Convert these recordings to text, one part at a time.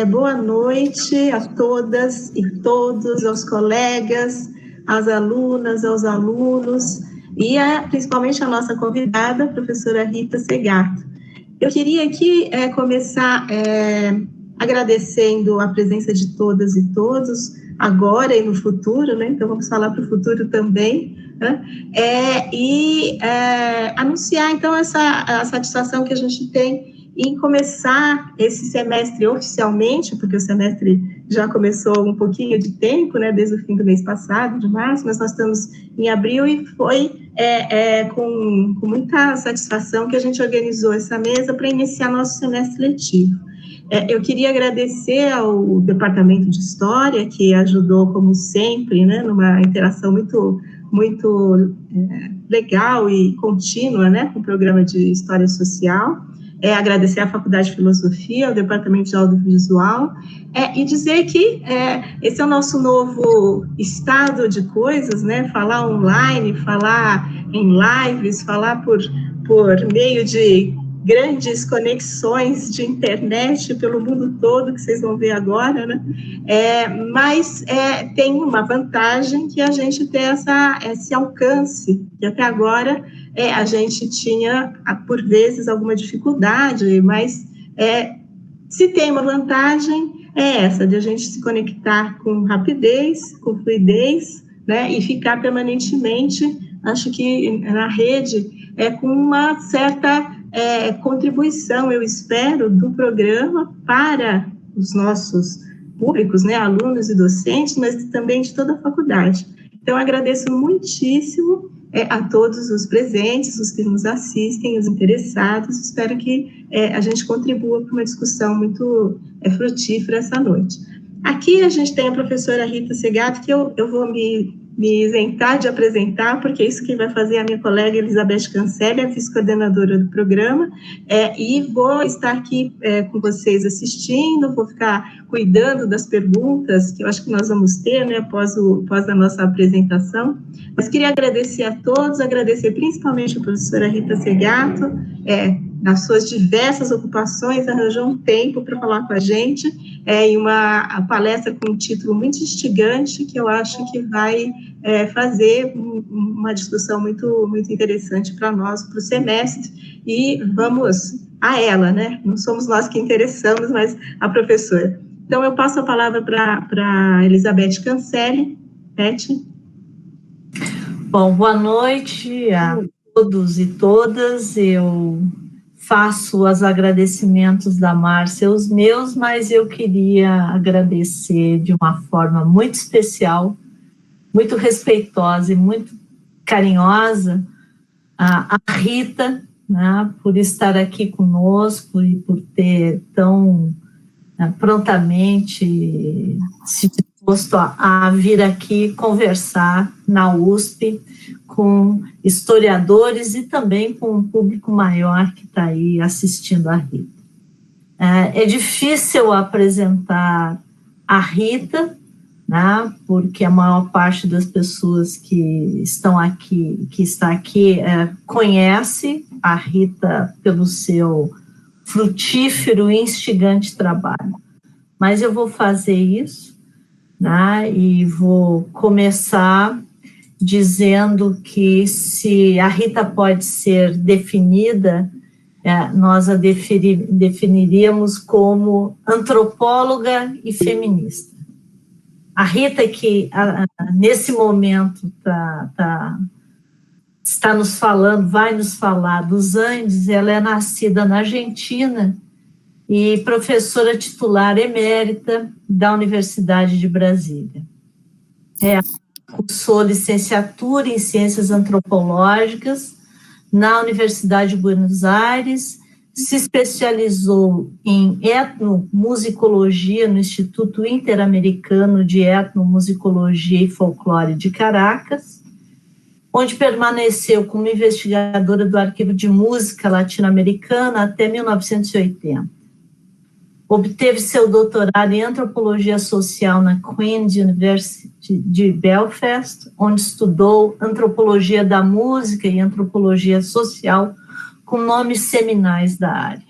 Boa noite a todas e todos, aos colegas, às alunas, aos alunos e principalmente a nossa convidada, a professora Rita Segato. Eu queria aqui começar agradecendo a presença de todas e todos, agora e no futuro, né? Então vamos falar para o futuro também, né? Anunciar então a satisfação que a gente tem em começar esse semestre oficialmente, porque o semestre já começou um pouquinho de tempo, né, desde o fim do mês passado, de março, mas nós estamos em abril e foi com muita satisfação que a gente organizou essa mesa para iniciar nosso semestre letivo. Eu queria agradecer ao Departamento de História, que ajudou, como sempre, né, numa interação muito legal e contínua, né, com o programa de História Social. Agradecer à Faculdade de Filosofia, ao Departamento de Audiovisual, e dizer que esse é o nosso novo estado de coisas, né? Falar online, falar em lives, falar por meio de grandes conexões de internet pelo mundo todo, que vocês vão ver agora, né? Mas tem uma vantagem que a gente tem esse alcance, que até agora a gente tinha, por vezes, alguma dificuldade, mas se tem uma vantagem, essa, de a gente se conectar com rapidez, com fluidez, né, e ficar permanentemente, acho que na rede, com uma certa contribuição, eu espero, do programa para os nossos públicos, né, alunos e docentes, mas também de toda a faculdade. Então, agradeço muitíssimo a todos os presentes, os que nos assistem, os interessados. Espero que a gente contribua para uma discussão muito frutífera essa noite. Aqui a gente tem a professora Rita Segato, que eu vou me isentar de apresentar, porque é isso que vai fazer a minha colega Elizabeth Cancelli, a vice-coordenadora do programa, e vou estar aqui com vocês assistindo, vou ficar cuidando das perguntas, que eu acho que nós vamos ter, né, após a nossa apresentação. Mas queria agradecer a todos, agradecer principalmente a professora Rita Segato, nas suas diversas ocupações, arranjou um tempo para falar com a gente, em uma palestra com um título muito instigante, que eu acho que vai fazer uma discussão muito, muito interessante para nós, para o semestre, e vamos a ela, né? Não somos nós que interessamos, mas a professora. Então, eu passo a palavra para Elizabeth Cancelli. Beth. Bom, boa noite a todos e todas. Eu faço os agradecimentos da Márcia, os meus, mas eu queria agradecer de uma forma muito especial, muito respeitosa e muito carinhosa a Rita, né, por estar aqui conosco e por ter tão prontamente se disposto a vir aqui conversar na USP com historiadores e também com um público maior que está aí assistindo a Rita. É difícil apresentar a Rita, né, porque a maior parte das pessoas que está aqui, conhece a Rita pelo seu frutífero e instigante trabalho. Mas eu vou fazer isso, né, e vou começar dizendo que se a Rita pode ser definida, nós a definiríamos como antropóloga e feminista. A Rita, que nesse momento está nos falando, vai nos falar dos Andes, ela é nascida na Argentina e professora titular emérita da Universidade de Brasília. Cursou licenciatura em Ciências Antropológicas na Universidade de Buenos Aires, se especializou em etnomusicologia no Instituto Interamericano de Etnomusicologia e Folclore de Caracas, onde permaneceu como investigadora do Arquivo de Música Latino-Americana até 1980. Obteve seu doutorado em Antropologia Social na Queen's University de Belfast, onde estudou Antropologia da Música e Antropologia Social com nomes seminais da área.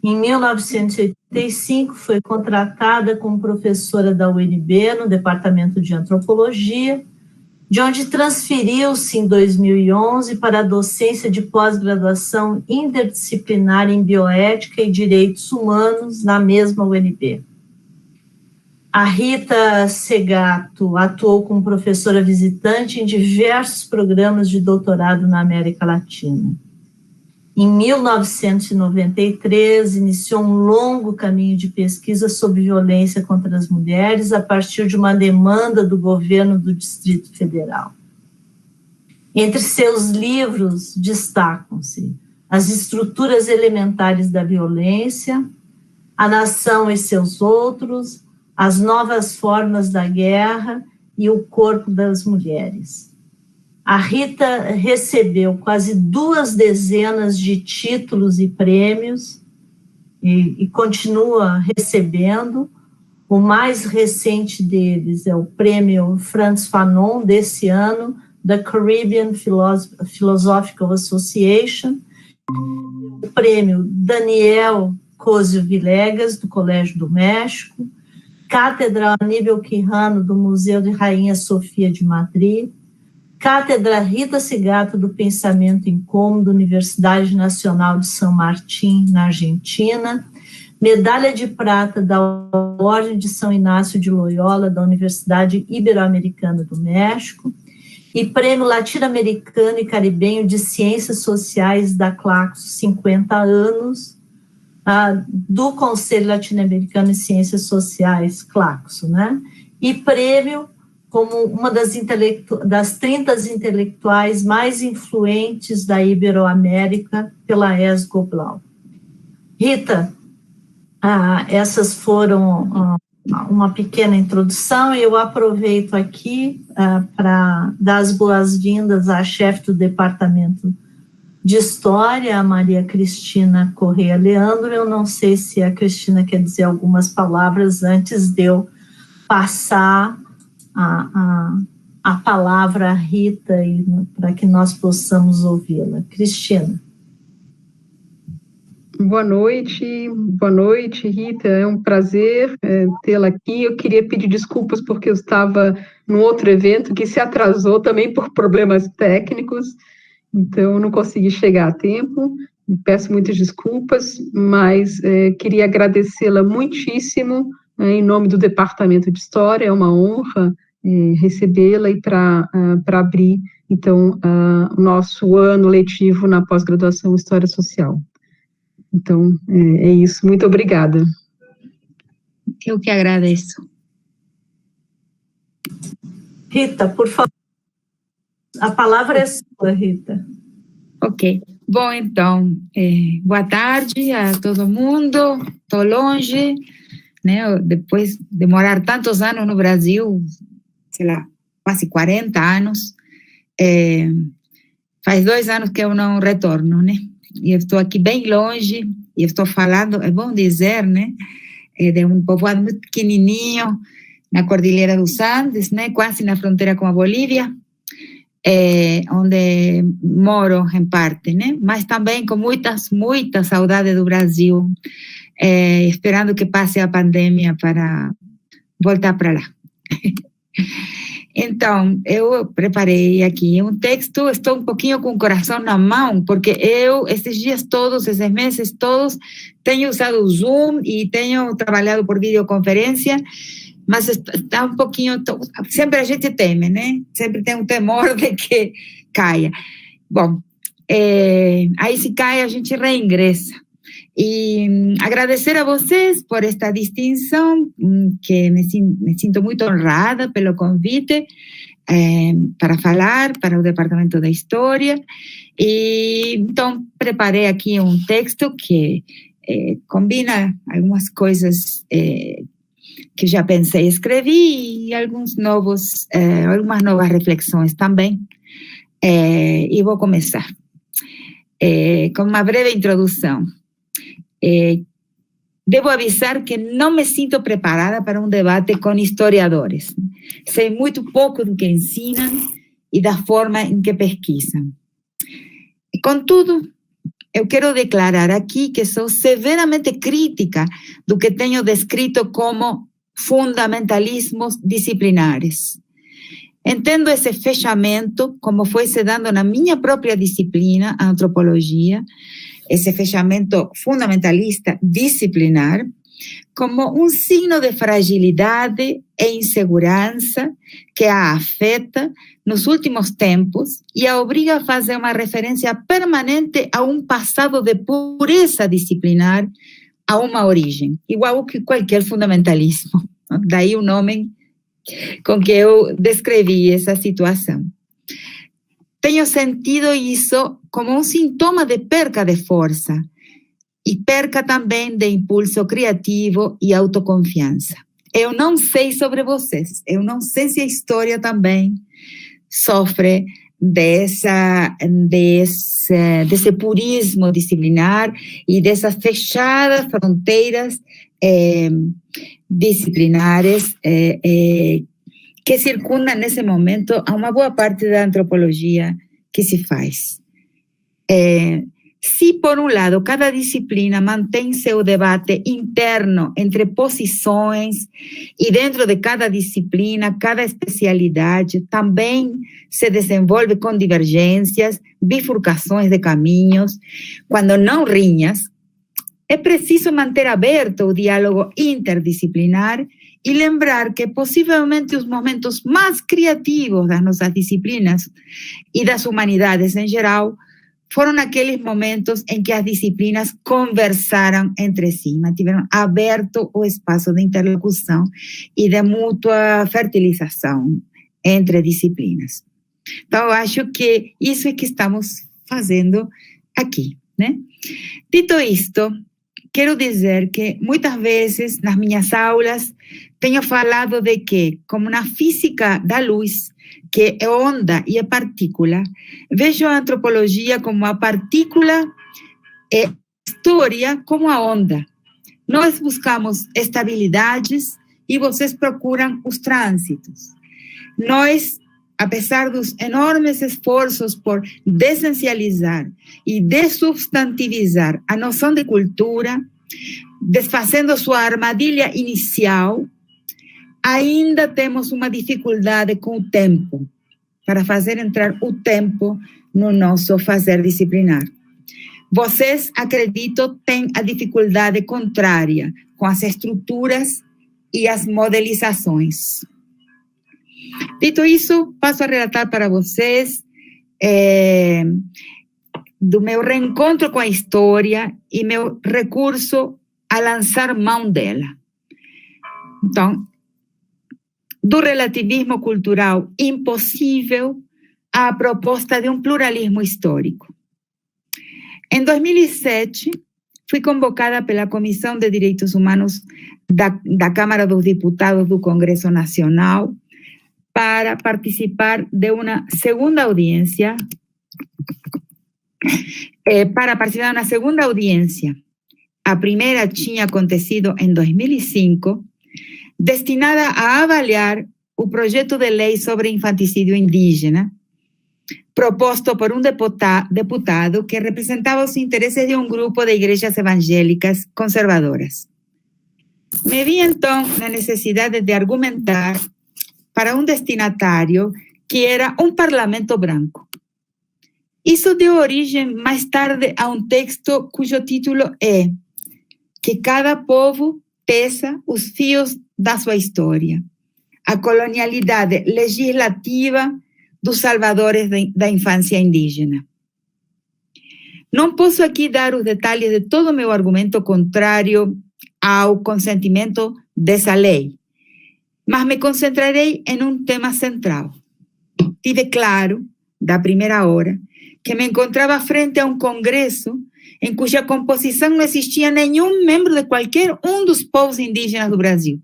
Em 1985, foi contratada como professora da UNB, no Departamento de Antropologia, de onde transferiu-se em 2011 para a docência de pós-graduação interdisciplinar em bioética e direitos humanos na mesma UNB. A Rita Segato atuou como professora visitante em diversos programas de doutorado na América Latina. Em 1993, iniciou um longo caminho de pesquisa sobre violência contra as mulheres a partir de uma demanda do governo do Distrito Federal. Entre seus livros destacam-se As Estruturas Elementares da Violência, A Nação e Seus Outros, As Novas Formas da Guerra e O Corpo das Mulheres. A Rita recebeu quase 2 dezenas de títulos e prêmios e continua recebendo. O mais recente deles é o prêmio Frantz Fanon, desse ano, da Caribbean Philosophical Association, o prêmio Daniel Cosio Villegas, do Colégio do México, Cátedra Aníbal Quijano, do Museu de Rainha Sofia de Madrid, Cátedra Rita Segato do Pensamento Incômodo, Universidade Nacional de São Martín, na Argentina, Medalha de Prata da Ordem de São Inácio de Loyola, da Universidade Ibero-Americana do México, e Prêmio Latino-Americano e Caribenho de Ciências Sociais da Claxo, 50 anos, do Conselho Latino-Americano de Ciências Sociais, Claxo, né? E prêmio como uma das 30 intelectuais mais influentes da Iberoamérica pela ESGO Blau. Rita, essas foram uma pequena introdução, e eu aproveito aqui para dar as boas-vindas à chefe do Departamento de História, a Maria Cristina Correia Leandro. Eu não sei se a Cristina quer dizer algumas palavras antes de eu passar a palavra à Rita, para que nós possamos ouvi-la. Cristina. Boa noite, Rita, é um prazer tê-la aqui. Eu queria pedir desculpas porque eu estava num outro evento que se atrasou também por problemas técnicos, então eu não consegui chegar a tempo, peço muitas desculpas, mas queria agradecê-la muitíssimo em nome do Departamento de História. É uma honra recebê-la e para abrir, então, o nosso ano letivo na pós-graduação em História Social. Então, é isso. Muito obrigada. Eu que agradeço. Rita, por favor. A palavra é sua, Rita. Ok. Bom, então, boa tarde a todo mundo. Estou longe, né? Depois de morar tantos anos no Brasil, sei lá, quase 40 anos, faz 2 anos que eu não retorno, né? E eu estou aqui bem longe, e eu estou falando, é bom dizer, né, de um povoado muito pequenininho, na Cordilheira dos Andes, né, quase na fronteira com a Bolívia, onde moro em parte, né, mas também com muita saudade do Brasil, esperando que passe a pandemia para voltar para lá. Então, eu preparei aqui um texto, estou um pouquinho com o coração na mão, porque eu, esses dias todos, esses meses todos, tenho usado o Zoom e tenho trabalhado por videoconferência, mas está um pouquinho, sempre a gente teme, né? Sempre tem um temor de que caia. Bom, aí se cai, a gente reingressa. E agradecer a vocês por esta distinção, que me sinto muito honrada pelo convite para falar para o Departamento de História. E então preparei aqui um texto que combina algumas coisas que já pensei escrevi e algumas novas reflexões também. E vou começar com uma breve introdução. Devo avisar que não me sinto preparada para um debate com historiadores. Sei muito pouco do que ensinam e da forma em que pesquisam. Contudo, eu quero declarar aqui que sou severamente crítica do que tenho descrito como fundamentalismos disciplinares. Entendo esse fechamento, como foi se dando na minha própria disciplina, a antropologia, esse fechamento fundamentalista disciplinar, como um signo de fragilidade e insegurança que a afeta nos últimos tempos e a obriga a fazer uma referência permanente a um passado de pureza disciplinar, a uma origem, igual que qualquer fundamentalismo. Daí o nome com que eu descrevi essa situação. Tenho sentido isso como um sintoma de perca de força e perca também de impulso criativo e autoconfiança. Eu não sei sobre vocês, eu não sei se a história também sofre desse purismo disciplinar e dessas fechadas fronteiras disciplinares que circundam nesse momento a uma boa parte da antropologia que se faz. Se, por um lado, cada disciplina mantém seu debate interno entre posições e dentro de cada disciplina, cada especialidade também se desenvolve com divergências, bifurcações de caminhos, quando não rinhas, é preciso manter aberto o diálogo interdisciplinar e lembrar que possivelmente os momentos mais criativos das nossas disciplinas e das humanidades em geral foram aqueles momentos em que as disciplinas conversaram entre si, mantiveram aberto o espaço de interlocução e de mútua fertilização entre disciplinas. Então, eu acho que isso é que estamos fazendo aqui, né? Dito isto, quero dizer que muitas vezes nas minhas aulas tenho falado de que, como na física da luz, que é onda e é partícula, vejo a antropologia como a partícula e a história como a onda. Nós buscamos estabilidades e vocês procuram os trânsitos. Nós, apesar dos enormes esforços por dessencializar e dessubstantivizar a noção de cultura, desfazendo sua armadilha inicial, ainda temos uma dificuldade com o tempo, para fazer entrar o tempo no nosso fazer disciplinar. Vocês, acredito, têm a dificuldade contrária com as estruturas e as modelizações. Dito isso, passo a relatar para vocês do meu reencontro com a história e meu recurso a lançar mão dela. Então, do relativismo cultural impossível à proposta de um pluralismo histórico. Em 2007, fui convocada pela Comissão de Direitos Humanos da Câmara dos Deputados do Congresso Nacional para participar de uma segunda audiência, A primeira tinha acontecido em 2005, destinada a avaliar o projeto de lei sobre infanticídio indígena, proposto por um deputado que representava os interesses de um grupo de igrejas evangélicas conservadoras. Me vi, então, na necessidade de argumentar para um destinatário que era um parlamento branco. Isso deu origem, mais tarde, a um texto cujo título é Que cada povo teça os fios da sua história. A colonialidade legislativa dos salvadores da infância indígena. Não posso aqui dar os detalhes de todo o meu argumento contrário ao consentimento dessa lei, mas me concentrarei em um tema central. Tive claro, da primeira hora, que me encontrava frente a um congresso em cuja composição não existia nenhum membro de qualquer um dos povos indígenas do Brasil.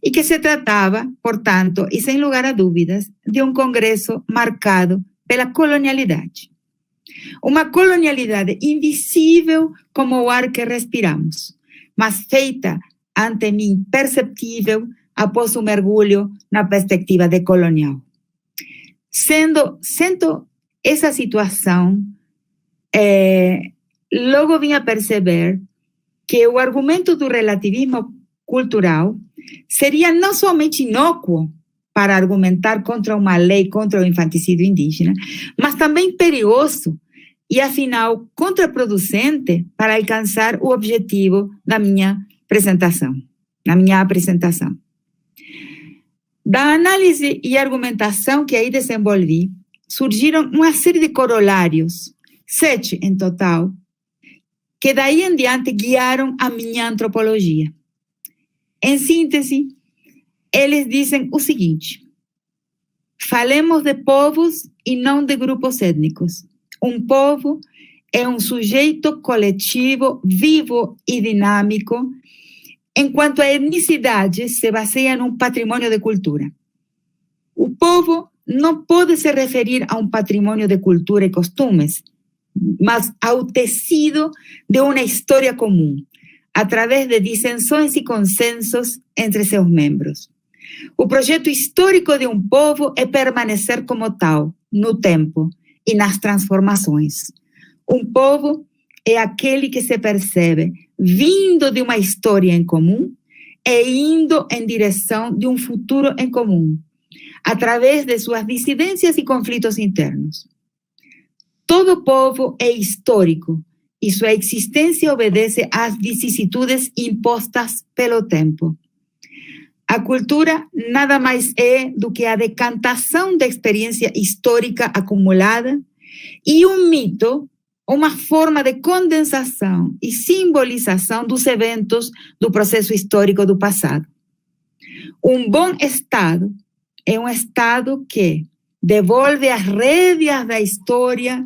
E que se tratava, portanto, e sem lugar a dúvidas, de um congresso marcado pela colonialidade. Uma colonialidade invisível como o ar que respiramos, mas feita ante mim perceptível após o mergulho na perspectiva decolonial. Sendo essa situação logo vim a perceber que o argumento do relativismo cultural seria não somente inócuo para argumentar contra uma lei contra o infanticídio indígena, mas também perigoso e, afinal, contraproducente para alcançar o objetivo da minha apresentação. Da análise e argumentação que aí desenvolvi, surgiram uma série de corolários, 7 em total, que daí em diante guiaram a minha antropologia. Em síntese, eles dizem o seguinte: falemos de povos e não de grupos étnicos. Um povo é um sujeito coletivo, vivo e dinâmico, enquanto a etnicidade se baseia num patrimônio de cultura. O povo não pode se referir a um patrimônio de cultura e costumes, mas ao tecido de uma história comum, através de dissensões e consensos entre seus membros. O projeto histórico de um povo é permanecer como tal, no tempo e nas transformações. Um povo é aquele que se percebe vindo de uma história em comum e indo em direção de um futuro em comum, através de suas dissidências e conflitos internos. Todo povo é histórico e sua existência obedece às vicissitudes impostas pelo tempo. A cultura nada mais é do que a decantação da experiência histórica acumulada e um mito, uma forma de condensação e simbolização dos eventos do processo histórico do passado. Um bom Estado é um Estado que devolve as rédeas da história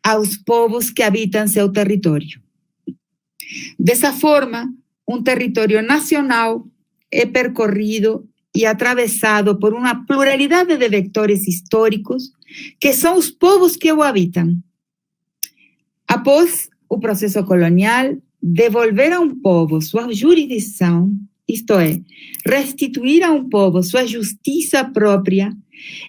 aos povos que habitam seu território. Dessa forma, um território nacional é percorrido e atravessado por uma pluralidade de vectores históricos que são os povos que o habitam. Após o processo colonial, devolver a um povo sua jurisdição, isto é, restituir a um povo sua justiça própria,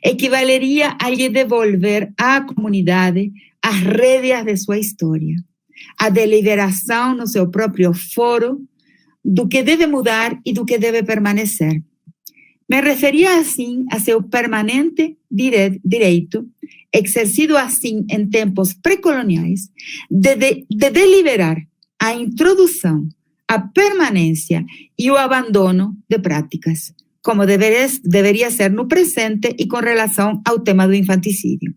equivaleria a lhe devolver à comunidade as rédeas de sua história, a deliberação no seu próprio foro do que deve mudar e do que deve permanecer. Me referia assim a seu permanente direito, exercido assim em tempos pré-coloniais, de deliberar a introdução, a permanência e o abandono de práticas, como deveria ser no presente e com relação ao tema do infanticídio.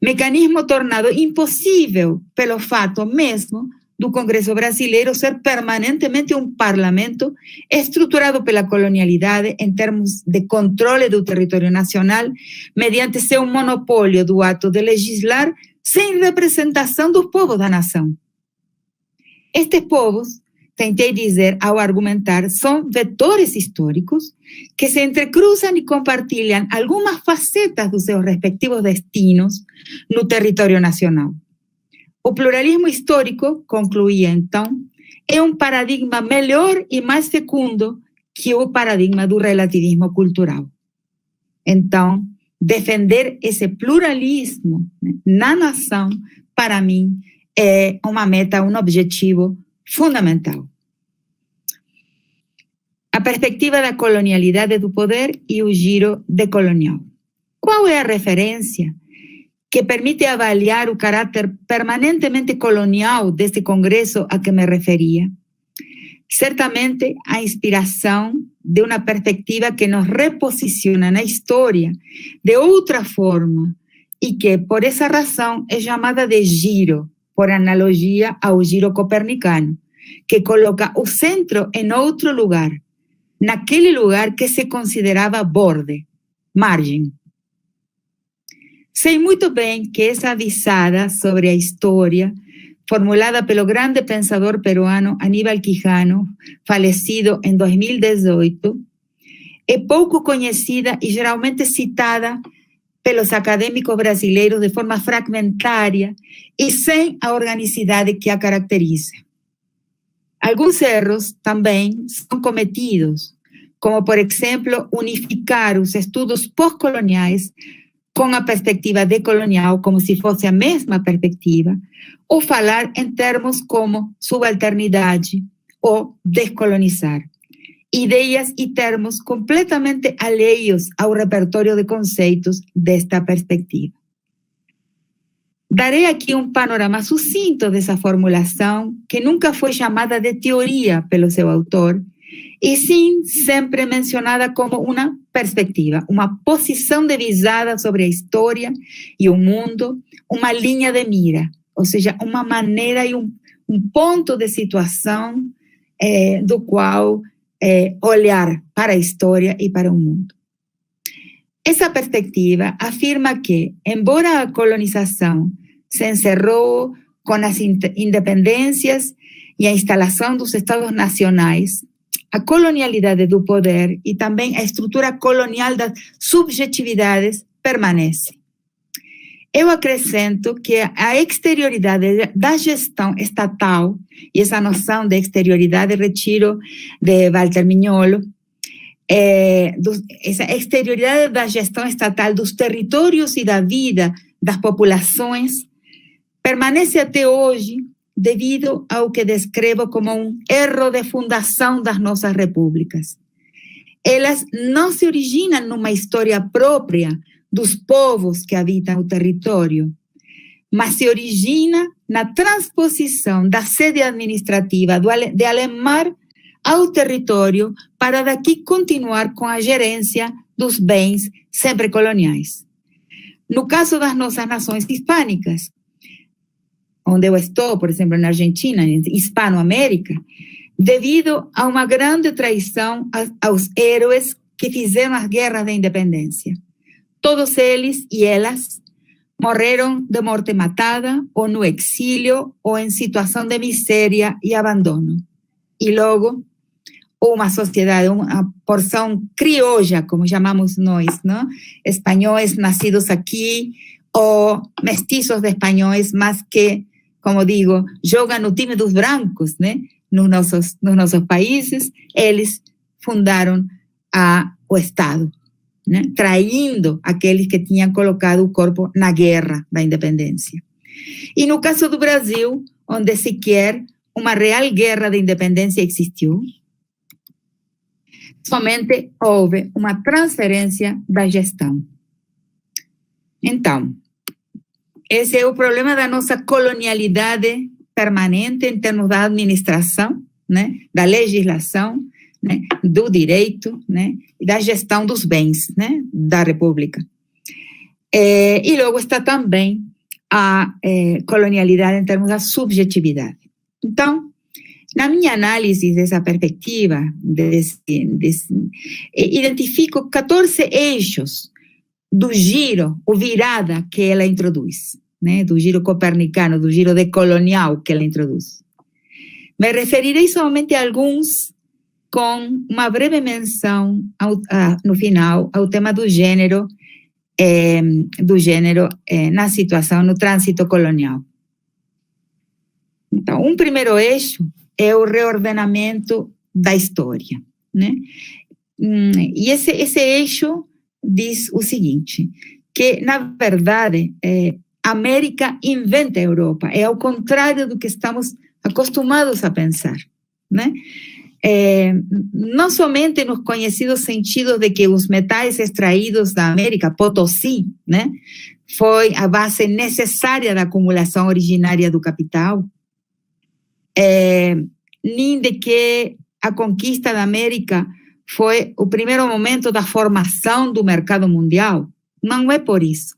Mecanismo tornado impossível pelo fato mesmo do Congresso brasileiro ser permanentemente um parlamento estruturado pela colonialidade em termos de controle do território nacional mediante seu monopólio do ato de legislar sem representação dos povos da nação. Estes povos, tentei dizer ao argumentar, são vetores históricos que se entrecruzam e compartilham algumas facetas dos seus respectivos destinos no território nacional. O pluralismo histórico, concluía então, é um paradigma melhor e mais fecundo que o paradigma do relativismo cultural. Então, defender esse pluralismo na nação, para mim, é uma meta, um objetivo fundamental. A perspectiva da colonialidade do poder e o giro decolonial. Qual é a referência que permite avaliar o caráter permanentemente colonial deste congresso a que me referia? Certamente a inspiração de uma perspectiva que nos reposiciona na história de outra forma e que, por essa razão, é chamada de giro, por analogia ao giro copernicano, que coloca o centro em outro lugar, naquele lugar que se considerava borde, margem. Sei muito bem que essa avisada sobre a história, formulada pelo grande pensador peruano Aníbal Quijano, falecido em 2018, é pouco conhecida e geralmente citada pelos acadêmicos brasileiros de forma fragmentária e sem a organicidade que a caracteriza. Alguns erros também são cometidos, como, por exemplo, unificar os estudos pós-coloniais com a perspectiva decolonial como se fosse a mesma perspectiva, ou falar em termos como subalternidade ou descolonizar. Ideias e termos completamente alheios ao repertório de conceitos desta perspectiva. Darei aqui um panorama sucinto dessa formulação, que nunca foi chamada de teoria pelo seu autor, e sim sempre mencionada como uma perspectiva, uma posição divisada sobre a história e o mundo, uma linha de mira, ou seja, uma maneira e um ponto de situação do qual olhar para a história e para o mundo. Essa perspectiva afirma que, embora a colonização se encerrou com as independências e a instalação dos Estados nacionais, a colonialidade do poder e também a estrutura colonial das subjetividades permanece. Eu acrescento que a exterioridade da gestão estatal, e essa noção de exterioridade retiro de Walter Mignolo, essa exterioridade da gestão estatal dos territórios e da vida das populações, permanece até hoje devido ao que descrevo como um erro de fundação das nossas repúblicas. Elas não se originam numa história própria dos povos que habitam o território, mas se origina na transposição da sede administrativa de Alem-Mar ao território para daqui continuar com a gerência dos bens sempre coloniais. No caso das nossas nações hispânicas, onde eu estou, por exemplo, na Argentina, em Hispanoamérica, devido a uma grande traição aos heróis que fizeram as guerras da independência. Todos eles e elas morreram de morte matada, ou no exílio, ou em situação de miséria e abandono. E logo, uma sociedade, uma porção criolla, como chamamos nós, não? Espanhóis nascidos aqui, ou mestiços de espanhóis, mas que, como digo, jogam no time dos brancos, né? Nos nossos países, eles fundaram o Estado, né? Traindo aqueles que tinham colocado o corpo na guerra da independência. E no caso do Brasil, onde sequer uma real guerra de independência existiu, somente houve uma transferência da gestão. Então, esse é o problema da nossa colonialidade permanente em termos da administração, né, da legislação, né, do direito, né, e da gestão dos bens, né, da República. E logo está também a colonialidade em termos da subjetividade. Então, na minha análise dessa perspectiva, identifico 14 eixos do giro, ou virada que ela introduz, né? Do giro copernicano, do giro decolonial que ela introduz. Me referirei somente a alguns, com uma breve menção no final ao tema do gênero na situação, no trânsito colonial. Então, um primeiro eixo é o reordenamento da história, né? E esse eixo diz o seguinte, que, na verdade, a América inventa a Europa, é ao contrário do que estamos acostumados a pensar, né? Não somente nos conhecidos sentidos de que os metais extraídos da América, Potosí, né, foi a base necessária da acumulação originária do capital, nem de que a conquista da América foi o primeiro momento da formação do mercado mundial. Não é por isso.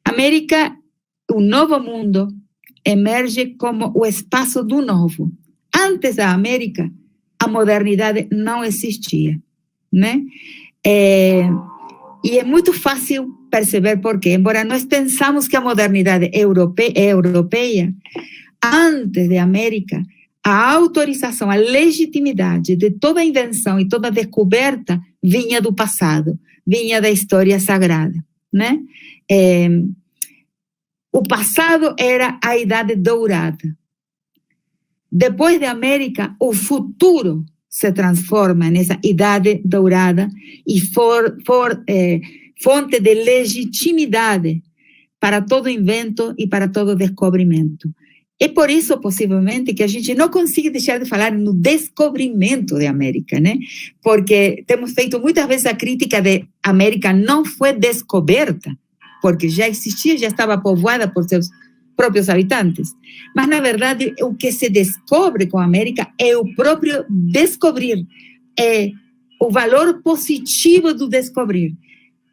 América, o novo mundo, emerge como o espaço do novo. Antes da América, a modernidade não existia, né? E é muito fácil perceber por quê. Embora nós pensamos que a modernidade é europeia, antes da América, a autorização, a legitimidade de toda invenção e toda descoberta vinha do passado, vinha da história sagrada, né? O passado era a Idade Dourada. Depois da América, o futuro se transforma nessa Idade Dourada e fonte de legitimidade para todo invento e para todo descobrimento. É por isso, possivelmente, que a gente não consegue deixar de falar no descobrimento de América, né? Porque temos feito muitas vezes a crítica de América não foi descoberta, porque já existia, já estava povoada por seus próprios habitantes. Mas, na verdade, o que se descobre com a América é o próprio descobrir, é o valor positivo do descobrir,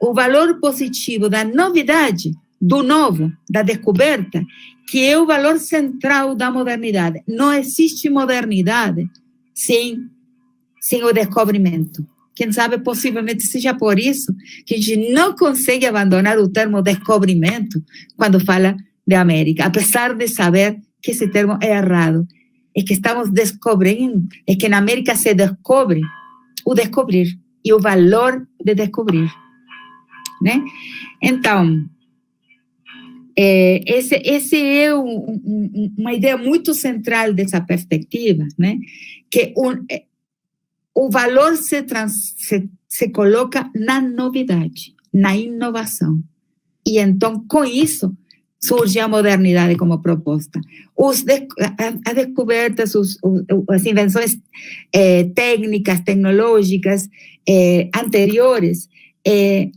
o valor positivo da novidade, do novo, da descoberta, que é o valor central da modernidade. Não existe modernidade sem o descobrimento. Quem sabe, possivelmente, seja por isso que a gente não consegue abandonar o termo descobrimento quando fala de América, apesar de saber que esse termo é errado. É que estamos descobrindo, é que na América se descobre o descobrir e o valor de descobrir, né? Então, esse é uma ideia muito central dessa perspectiva, né? Que o valor se coloca na novidade, na inovação. E então, com isso, surge a modernidade como proposta. As descobertas, as invenções técnicas, tecnológicas anteriores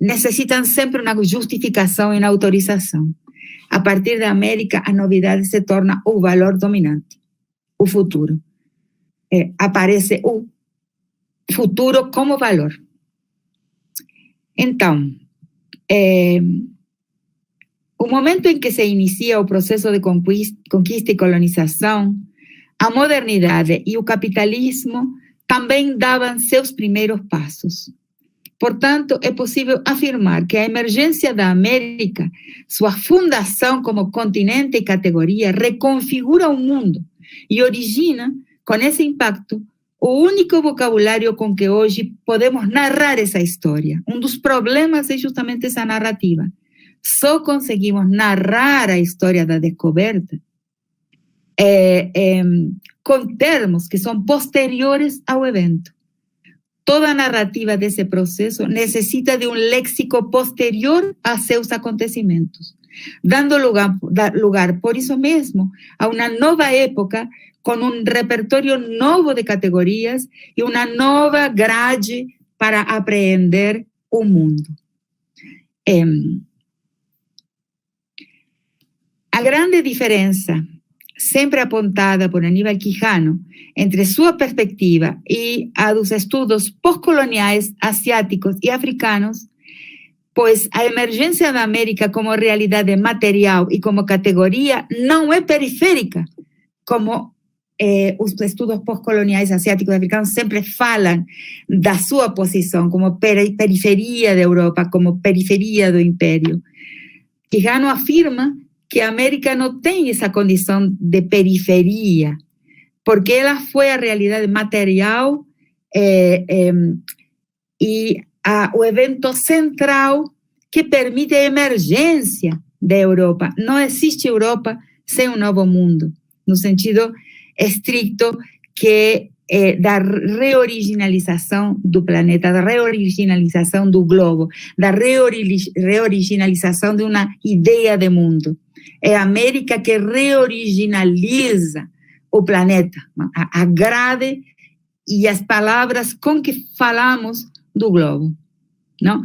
necessitam sempre uma justificação e uma autorização. A partir da América, a novidade se torna o valor dominante, o futuro. Aparece o futuro como valor. Então, o momento em que se inicia o processo de conquista e colonização, a modernidade e o capitalismo também davam seus primeiros passos. Portanto, é possível afirmar que a emergência da América, sua fundação como continente e categoria, reconfigura o mundo e origina, com esse impacto, o único vocabulário com que hoje podemos narrar essa história. Um dos problemas é justamente essa narrativa. Só conseguimos narrar a história da descoberta com termos que são posteriores ao evento. Toda a narrativa desse processo necessita de um léxico posterior a seus acontecimentos, dando lugar, por isso mesmo, a uma nova época com um repertório novo de categorias e uma nova grade para apreender o mundo. A grande diferença, sempre apontada por Aníbal Quijano, entre sua perspectiva e a dos estudos pós-coloniais asiáticos e africanos, pois a emergência da América como realidade material e como categoria não é periférica, como os estudos pós-coloniais asiáticos e africanos sempre falam da sua posição como periferia da Europa, como periferia do Império. Quijano afirma que a América não tem essa condição de periferia, porque ela foi a realidade material e o evento central que permite a emergência da Europa. Não existe Europa sem um novo mundo, no sentido estricto que da reoriginalização do planeta, da reoriginalização do globo, da reoriginalização de uma ideia de mundo. É a América que reoriginaliza o planeta, a grade e as palavras com que falamos do globo, não?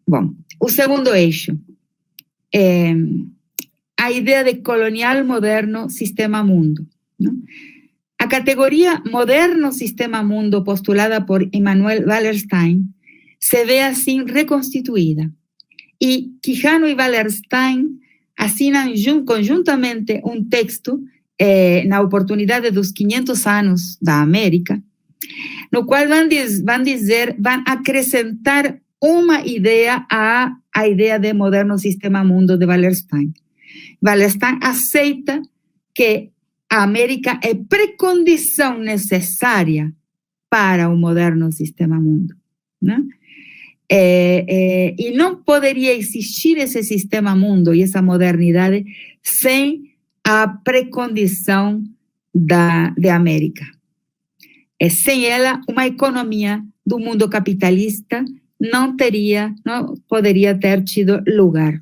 Bom, o segundo eixo é a ideia de colonial moderno sistema mundo, não? A categoria moderno sistema mundo postulada por Emanuel Wallerstein se vê assim reconstituída. E Quijano e Wallerstein assinam conjuntamente um texto na oportunidade dos 500 anos da América, no qual vão acrescentar uma ideia à ideia de moderno sistema mundo de Wallerstein. Wallerstein aceita que a América é precondição necessária para o moderno sistema mundo, né? E não poderia existir esse sistema mundo e essa modernidade sem a precondição da América. Sem ela, uma economia do mundo capitalista não poderia ter tido lugar.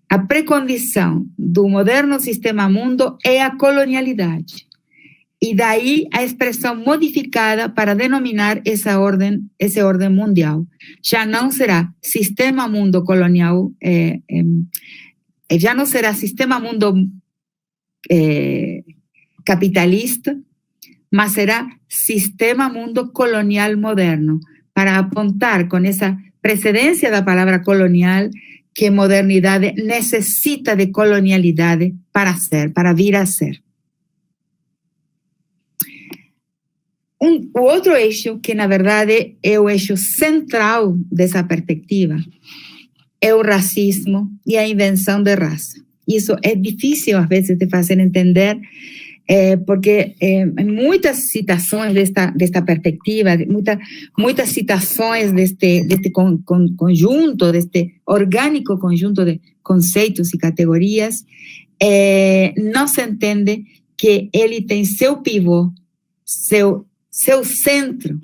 A precondição do moderno sistema mundo é a colonialidade. E daí a expressão modificada para denominar essa ordem mundial. Já não será sistema mundo colonial, já não será sistema mundo capitalista, mas será sistema mundo colonial moderno, para apontar com essa precedência da palavra colonial que modernidade necessita de colonialidade para ser, para vir a ser. O outro eixo, que na verdade é o eixo central dessa perspectiva, é o racismo e a invenção de raça. Isso é difícil, às vezes, de fazer entender, porque muitas citações desta perspectiva, muitas citações deste conjunto, deste orgânico conjunto de conceitos e categorias, não se entende que ele tem seu pivô, seu centro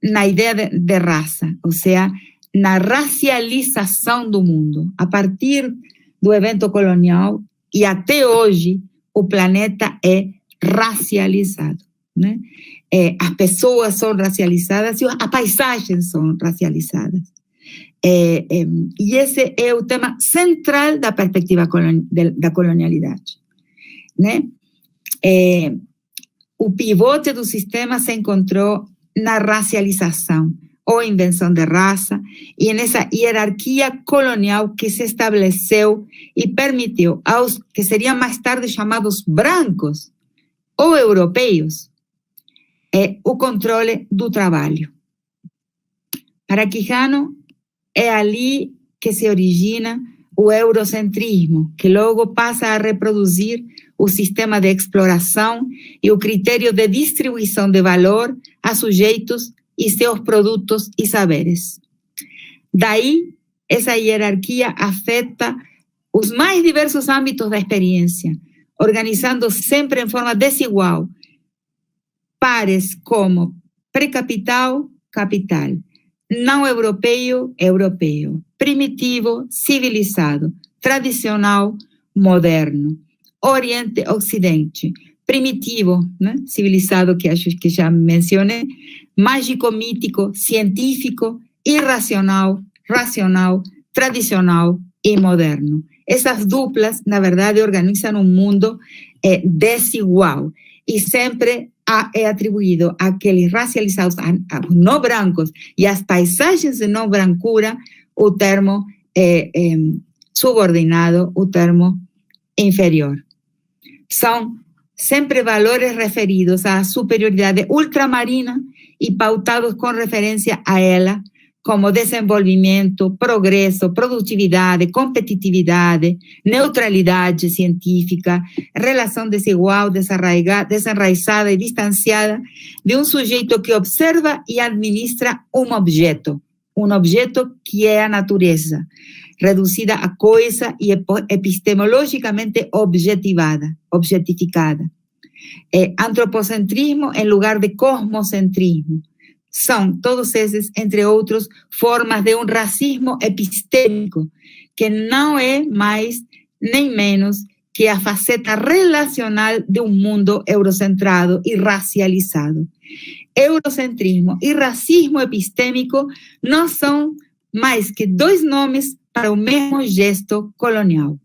na ideia de raça, ou seja, na racialização do mundo. A partir do evento colonial e até hoje, o planeta é racializado, né? As pessoas são racializadas e as paisagens são racializadas. E esse é o tema central da perspectiva da colonialidade, né? O pivote do sistema se encontrou na racialização ou invenção de raça e nessa hierarquia colonial que se estabeleceu e permitiu aos que seriam mais tarde chamados brancos ou europeus o controle do trabalho. Para Quijano, é ali que se origina o eurocentrismo, que logo passa a reproduzir o sistema de exploração e o critério de distribuição de valor a sujeitos e seus produtos e saberes. Daí, essa hierarquia afeta os mais diversos âmbitos da experiência, organizando sempre em forma desigual pares como pré-capital, capital, não europeu, europeu, primitivo, civilizado, tradicional, moderno, Oriente, Ocidente, primitivo, né? Civilizado, que acho que já mencionei, mágico-mítico, científico, irracional, racional, tradicional e moderno. Essas duplas, na verdade, organizam um mundo desigual e sempre é atribuído àqueles racializados, aos não brancos e às paisagens de não brancura, o termo subordinado, o termo inferior. São sempre valores referidos à superioridade ultramarina e pautados com referência a ela, como desenvolvimento, progresso, produtividade, competitividade, neutralidade científica, relação desigual, desenraizada e distanciada de um sujeito que observa e administra um objeto que é a natureza, reduzida a coisa e epistemologicamente objetificada. Antropocentrismo em lugar de cosmocentrismo. São todos esses, entre outros, formas de um racismo epistêmico, que não é mais nem menos que a faceta relacional de um mundo eurocentrado e racializado. Eurocentrismo e racismo epistêmico não são mais que dois nomes para o mesmo gesto colonial.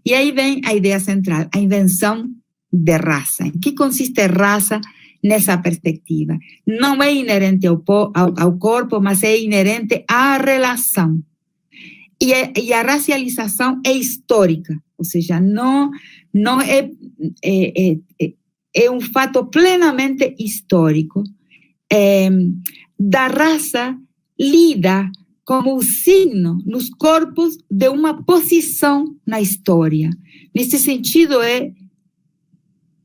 E aí vem a ideia central, a invenção de raça. Em que consiste a raça nessa perspectiva? Não é inerente ao corpo, mas é inerente à relação. E a racialização é histórica, ou seja, não é um fato plenamente histórico. Da raça lida como o signo nos corpos de uma posição na história. Nesse sentido, é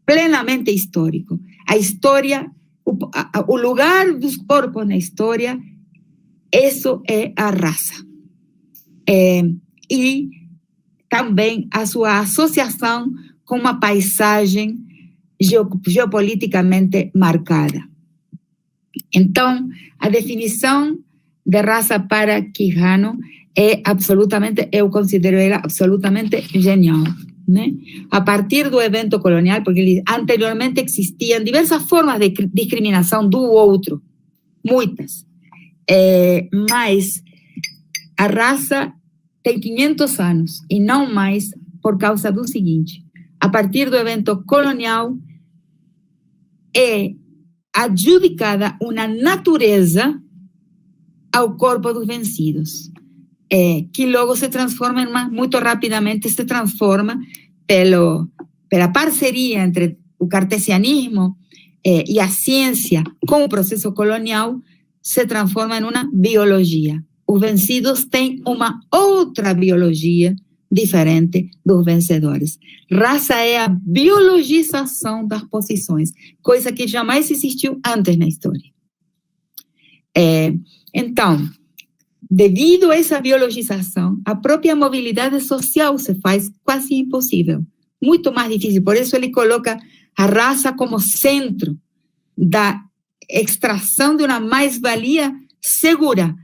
plenamente histórico. A história, o lugar dos corpos na história, isso é a raça. E também a sua associação com uma paisagem geopoliticamente marcada. Então, a definição de Raça para Quijano eu considero ela absolutamente genial, né? A partir do evento colonial, porque anteriormente existiam diversas formas de discriminação do outro, muitas, mas a raça tem 500 anos e não mais por causa do seguinte: a partir do evento colonial é adjudicada uma natureza ao corpo dos vencidos, que logo se transforma muito rapidamente se transforma pela parceria entre o cartesianismo e a ciência com o processo colonial, se transforma em uma biologia. Os vencidos têm uma outra biologia diferente dos vencedores. Raça é a biologização das posições, coisa que jamais existiu antes na história. Então, devido a essa biologização, a própria mobilidade social se faz quase impossível, muito mais difícil. Por isso ele coloca a raça como centro da extração de uma mais-valia segura,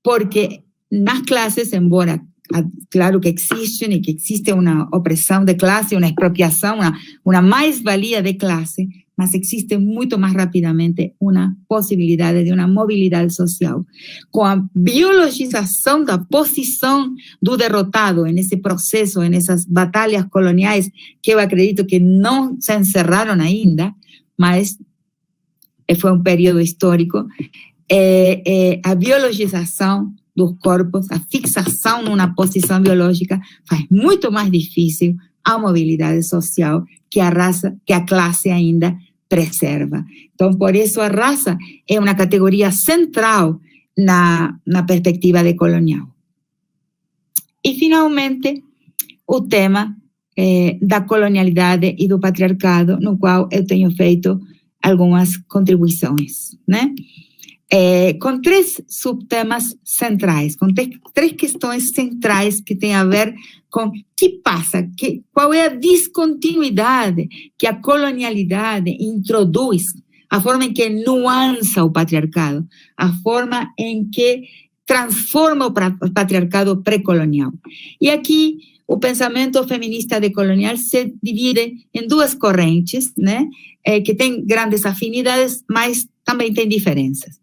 porque nas classes, embora claro que existem e que existe uma opressão de classe, uma expropriação, uma mais-valia de classe, mas existe muito mais rapidamente uma possibilidade de uma mobilidade social. Com a biologização da posição do derrotado nesse processo, nessas batalhas coloniais, que eu acredito que não se encerraram ainda, mas foi um período histórico, a biologização dos corpos, a fixação numa posição biológica faz muito mais difícil a mobilidade social que a raça, que a classe ainda preserva. Então, por isso a raça é uma categoria central na perspectiva decolonial. E, finalmente, o tema da colonialidade e do patriarcado, no qual eu tenho feito algumas contribuições, né? Com 3 subtemas centrais, com 3 questões centrais que têm a ver com o que passa, qual é a descontinuidade que a colonialidade introduz, a forma em que nuança o patriarcado, a forma em que transforma o patriarcado pré-colonial. E aqui o pensamento feminista decolonial se divide em 2 correntes, né, que têm grandes afinidades, mas também tem diferenças.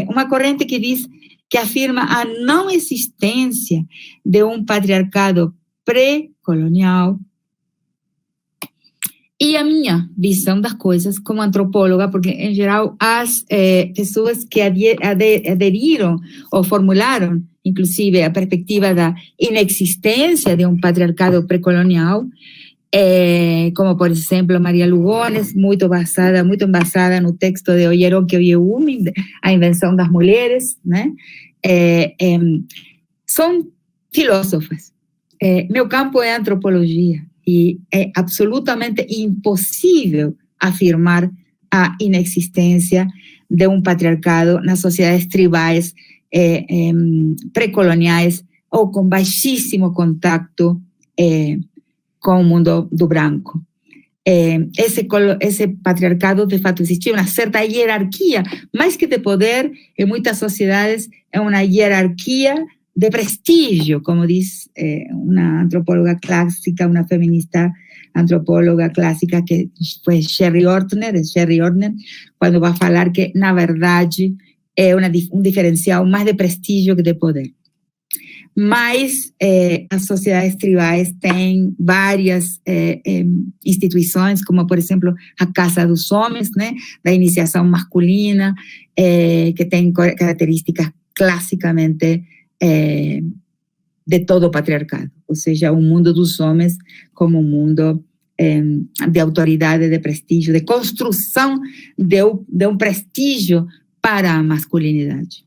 Uma corrente que diz, que afirma a não existência de um patriarcado pré-colonial, e a minha visão das coisas como antropóloga, porque em geral as pessoas que aderiram ou formularam, inclusive, a perspectiva da inexistência de um patriarcado pré-colonial, como, por exemplo, Maria Lugones, muito embasada no texto de Oyeron que Oyeumi, A Invenção das Mulheres, né? São filósofas. Meu campo é antropologia e é absolutamente impossível afirmar a inexistência de um patriarcado nas sociedades tribais pré-coloniais ou com baixíssimo contato com o mundo do branco. Esse patriarcado, de fato, existia uma certa hierarquia, mais que de poder, em muitas sociedades, é uma hierarquia de prestígio, como diz uma antropóloga clássica, uma feminista antropóloga clássica, que foi Sherry Ortner, quando vai falar que, na verdade, é um diferencial mais de prestígio que de poder. Mas as sociedades tribais têm várias instituições, como, por exemplo, a Casa dos Homens, né, da iniciação masculina, que tem características classicamente de todo o patriarcado, ou seja, o mundo dos homens como um mundo de autoridade, de prestígio, de construção de um prestígio para a masculinidade.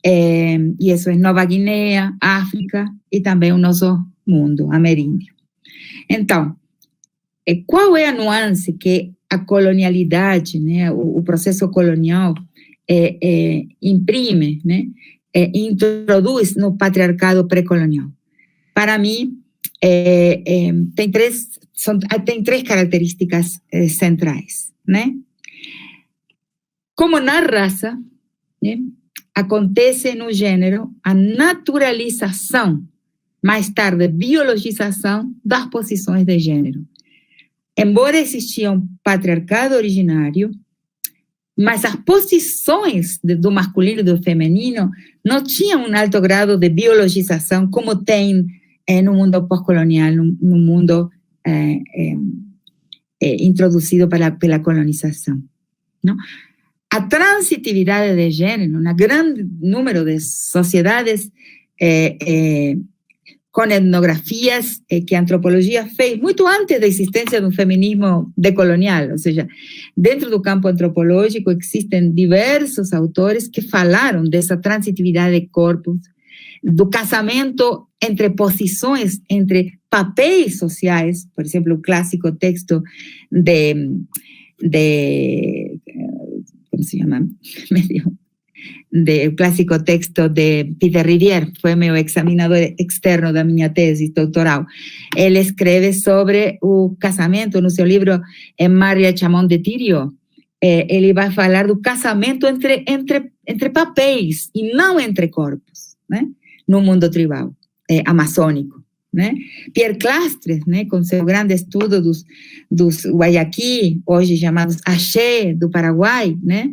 E isso é Nova Guiné, África e também o nosso mundo ameríndio. Então, qual é a nuance que a colonialidade, né, o processo colonial imprime, né, introduz no patriarcado pré-colonial? Para mim, tem três características centrais, né? Como na raça, né, acontece no gênero a naturalização, mais tarde biologização das posições de gênero. Embora existia um patriarcado originário, mas as posições do masculino e do feminino não tinham um alto grau de biologização como tem no mundo pós-colonial, no mundo introduzido pela colonização. Não? A transitividade de gênero, um grande número de sociedades com etnografias que a antropologia fez muito antes da existência de um feminismo decolonial, ou seja, dentro do campo antropológico existem diversos autores que falaram dessa transitividade de corpos, do casamento entre posições, entre papéis sociais, por exemplo, o clássico texto ¿cómo se llama? O clássico texto de Peter Rivière, foi meu examinador externo da minha tese doutoral. Ele escreve sobre o casamento no seu livro Maria Chamon de Tirio. Ele vai falar do casamento entre papéis e não entre corpos, né? No mundo tribal, amazônico. Né? Pierre Clastres, né, com seu grande estudo dos Guayaqui, hoje chamados Axé, do Paraguai, né?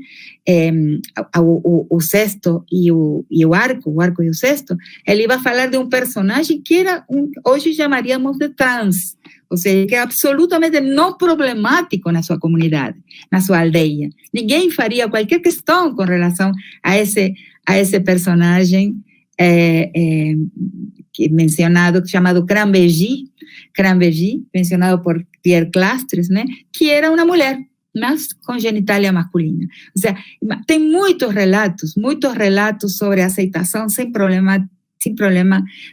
O cesto e o arco e o cesto, ele vai falar de um personagem que era, hoje chamaríamos de trans, ou seja, que é absolutamente não problemático na sua comunidade, na sua aldeia. Ninguém faria qualquer questão com relação a esse personagem mencionado, chamado Cranbergy, mencionado por Pierre Clastres, né, que era uma mulher, mas com genitália masculina. Ou seja, tem muitos relatos sobre aceitação sem problema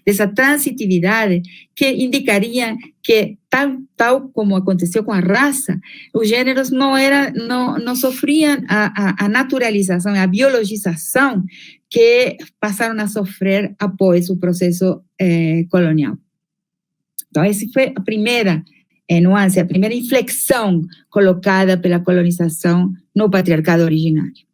dessa transitividade que indicaria que, tal como aconteceu com a raça, os gêneros não sofriam a naturalização, a biologização que passaram a sofrer após o processo colonial. Então, essa foi a primeira nuance, a primeira inflexão colocada pela colonização no patriarcado originário.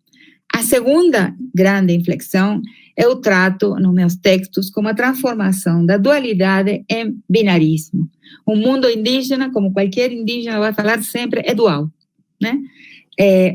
A segunda grande inflexão eu trato nos meus textos como a transformação da dualidade em binarismo. O mundo indígena, como qualquer indígena vai falar sempre, é dual, né?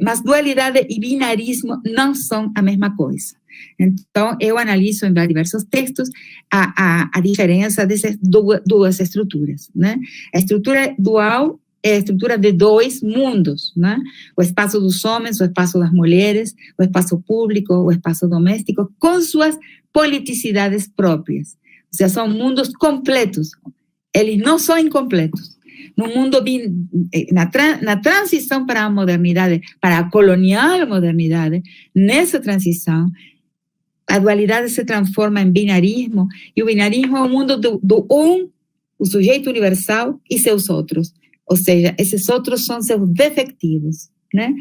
Mas dualidade e binarismo não são a mesma coisa. Então, eu analiso em diversos textos a diferença dessas duas estruturas, né? A estrutura dual é a estrutura de dois mundos, né? O espaço dos homens, o espaço das mulheres, o espaço público, o espaço doméstico, com suas politicidades próprias. Ou seja, são mundos completos. Eles não são incompletos. No mundo, na transição para a modernidade, para a colonial modernidade, nessa transição, a dualidade se transforma em binarismo, e o binarismo é o mundo do o sujeito universal e seus outros. Ou seja, esses outros são seus defectivos, né?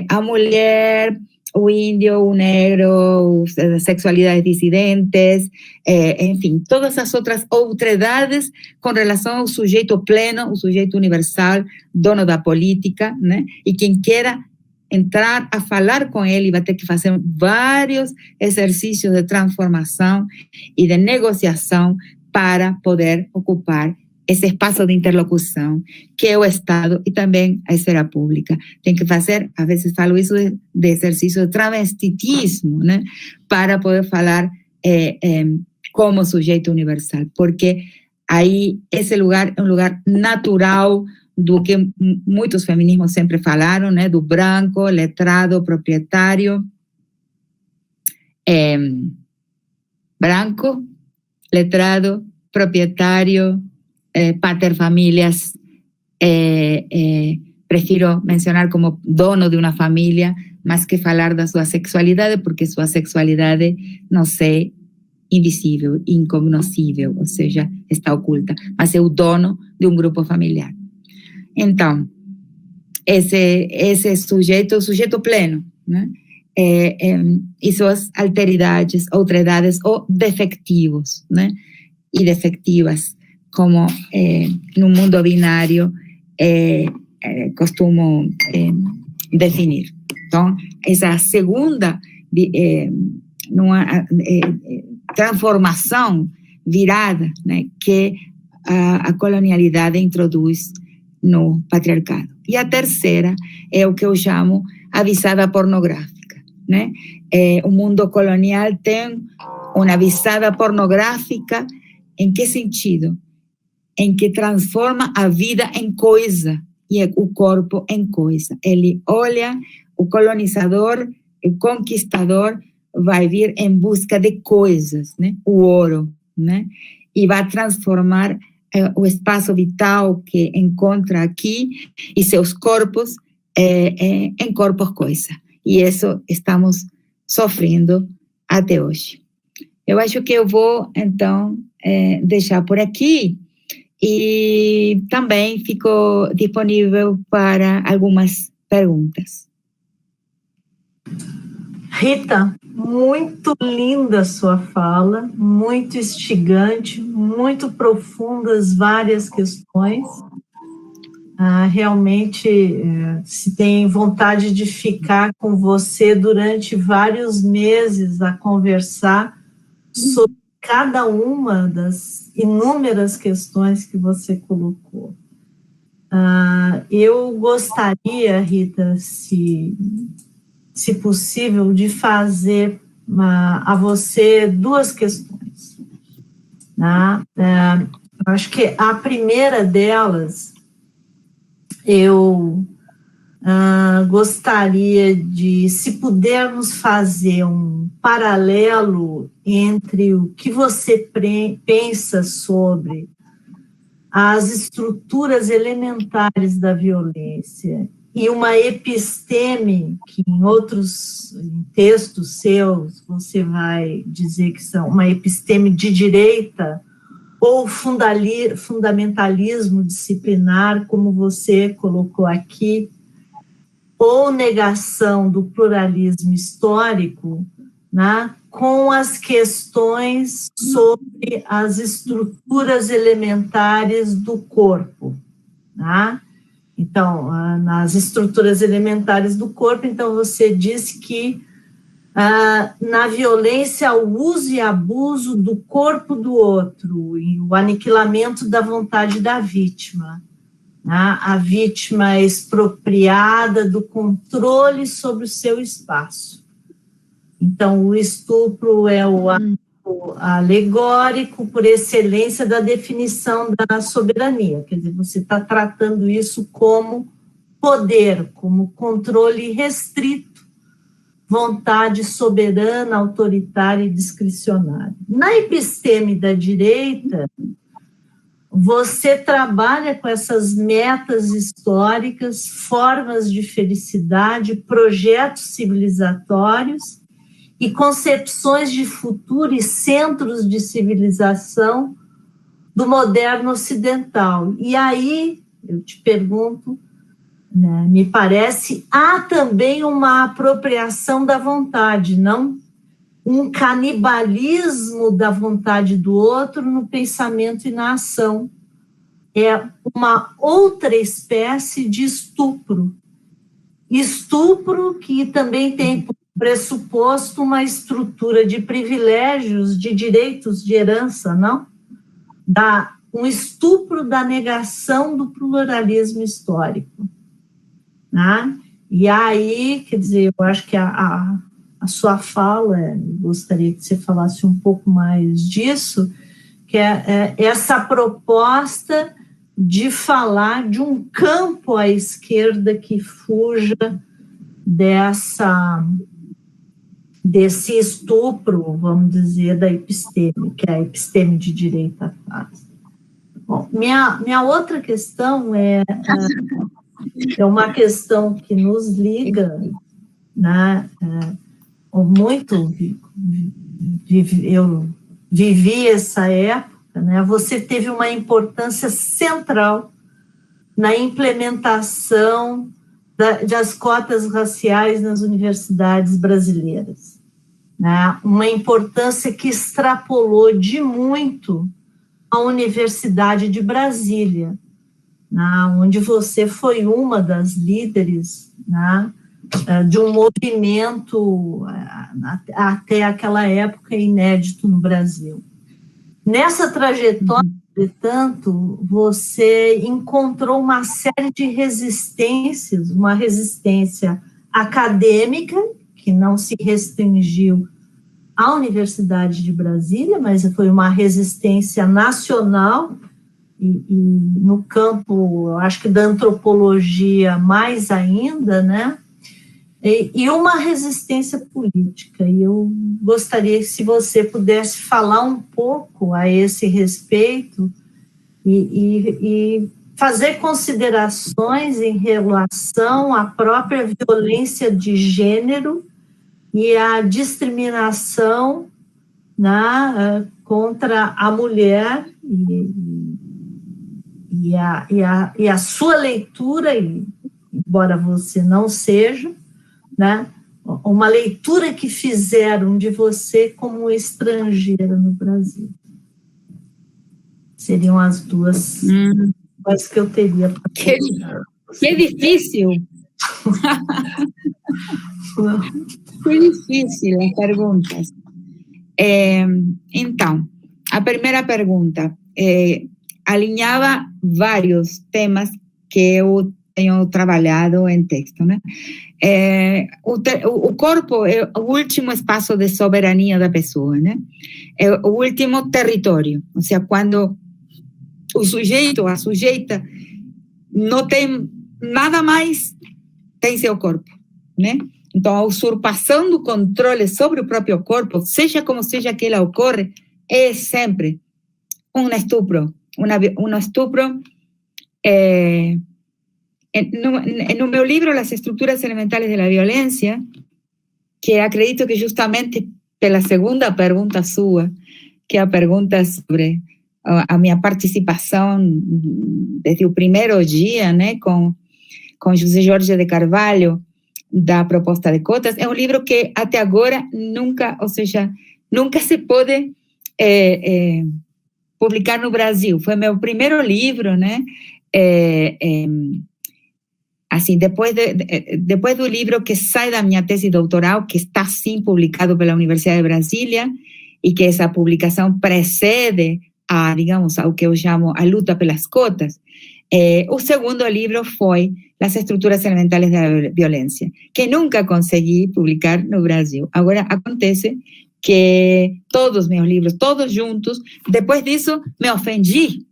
A mulher, o índio, o negro, as sexualidades dissidentes, enfim, todas as outras outredades com relação ao sujeito pleno, o sujeito universal, dono da política, né? E quem queira entrar a falar com ele vai ter que fazer vários exercícios de transformação e de negociação para poder ocupar esse espaço de interlocução, que é o Estado e também a esfera pública. Tem que fazer, às vezes falo isso de exercício de travestitismo, né, para poder falar como sujeito universal, porque aí esse lugar é um lugar natural do que muitos feminismos sempre falaram, né, do branco, letrado, proprietário, branco, letrado, proprietário, paterfamilias, prefiro mencionar como dono de uma família, mais que falar da sua sexualidade, porque sua sexualidade não é invisível, incognoscível, ou seja, está oculta, mas é o dono de um grupo familiar. Então, esse sujeito, o sujeito pleno, né? E suas alteridades, outredades ou defectivos, né? E defectivas, como no mundo binário costumo definir. Então, essa segunda transformação virada, né, que a colonialidade introduz no patriarcado. E a terceira é o que eu chamo a visada pornográfica, né? O mundo colonial tem uma visada pornográfica. Em que sentido? Em que transforma a vida em coisa e o corpo em coisa. Ele olha, o colonizador, o conquistador vai vir em busca de coisas, né? O ouro, né? E vai transformar o espaço vital que encontra aqui e seus corpos em corpos coisa. E isso estamos sofrendo até hoje. Eu acho que eu vou, então, deixar por aqui e também fico disponível para algumas perguntas. Rita, muito linda a sua fala, muito instigante, muito profundas várias questões. Realmente, se tem vontade de ficar com você durante vários meses a conversar sobre cada uma das inúmeras questões que você colocou. Eu gostaria, Rita, se possível, de fazer a você duas questões. Né? Eu acho que a primeira delas, eu gostaria de, se pudermos fazer um paralelo entre o que você pensa sobre as estruturas elementares da violência e uma episteme, que em outros textos seus você vai dizer que são uma episteme de direita ou fundamentalismo disciplinar, como você colocou aqui, ou negação do pluralismo histórico, né, com as questões sobre as estruturas elementares do corpo. Né? Então, nas estruturas elementares do corpo, então você diz que na violência, o uso e abuso do corpo do outro e o aniquilamento da vontade da vítima. A vítima é expropriada do controle sobre o seu espaço. Então, o estupro é o ato alegórico por excelência da definição da soberania. Quer dizer, você está tratando isso como poder, como controle restrito, vontade soberana, autoritária e discricionária. Na episteme da direita, você trabalha com essas metas históricas, formas de felicidade, projetos civilizatórios e concepções de futuro e centros de civilização do moderno ocidental. E aí, eu te pergunto, né, me parece, há também uma apropriação da vontade, não? Um canibalismo da vontade do outro no pensamento e na ação. É uma outra espécie de estupro. Estupro que também tem por pressuposto uma estrutura de privilégios, de direitos de herança, não? Um estupro da negação do pluralismo histórico. Né? E aí, quer dizer, eu acho que a sua fala, gostaria que você falasse um pouco mais disso, que é essa proposta de falar de um campo à esquerda que fuja desse estupro, vamos dizer, da episteme, que a episteme de direita faz. Bom, minha outra questão é uma questão que nos liga, né, muito, eu vivi essa época, né, você teve uma importância central na implementação das cotas raciais nas universidades brasileiras, né, uma importância que extrapolou de muito a Universidade de Brasília, né, onde você foi uma das líderes, né, de um movimento até aquela época inédito no Brasil. Nessa trajetória, portanto, você encontrou uma série de resistências, uma resistência acadêmica, que não se restringiu à Universidade de Brasília, mas foi uma resistência nacional, e no campo, acho que da antropologia mais ainda, né? E uma resistência política. E eu gostaria que, se você pudesse falar um pouco a esse respeito e fazer considerações em relação à própria violência de gênero e à discriminação, né, contra a mulher e a sua leitura, embora você não seja, né, uma leitura que fizeram de você como estrangeira no Brasil. Seriam as duas coisas que eu teria para falar. Que difícil! Que difícil as perguntas. Então, a primeira pergunta alinhava vários temas que eu tenho trabalhado em texto, né? O corpo é o último espaço de soberania da pessoa, né? É o último território, ou seja, quando o sujeito, a sujeita, não tem nada mais, tem seu corpo, né? Então, a usurpação do controle sobre o próprio corpo, seja como seja que ela ocorre, é sempre um estupro. Um estupro. No meu livro, Las Estructuras Elementales de la Violencia, que acredito que justamente pela segunda pergunta sua, que é a pergunta sobre a minha participação desde o primeiro dia, né, com José Jorge de Carvalho, da proposta de cotas, é um livro que até agora nunca se pode publicar no Brasil. Foi meu primeiro livro, né? Assim, depois do livro que sai da minha tese doutoral, que está sim publicado pela Universidade de Brasília, e que essa publicação precede ao que eu chamo a luta pelas cotas, o segundo livro foi Las Estructuras Elementales da Violência, que nunca consegui publicar no Brasil. Agora, acontece que todos os meus livros, todos juntos, depois disso, me ofendi.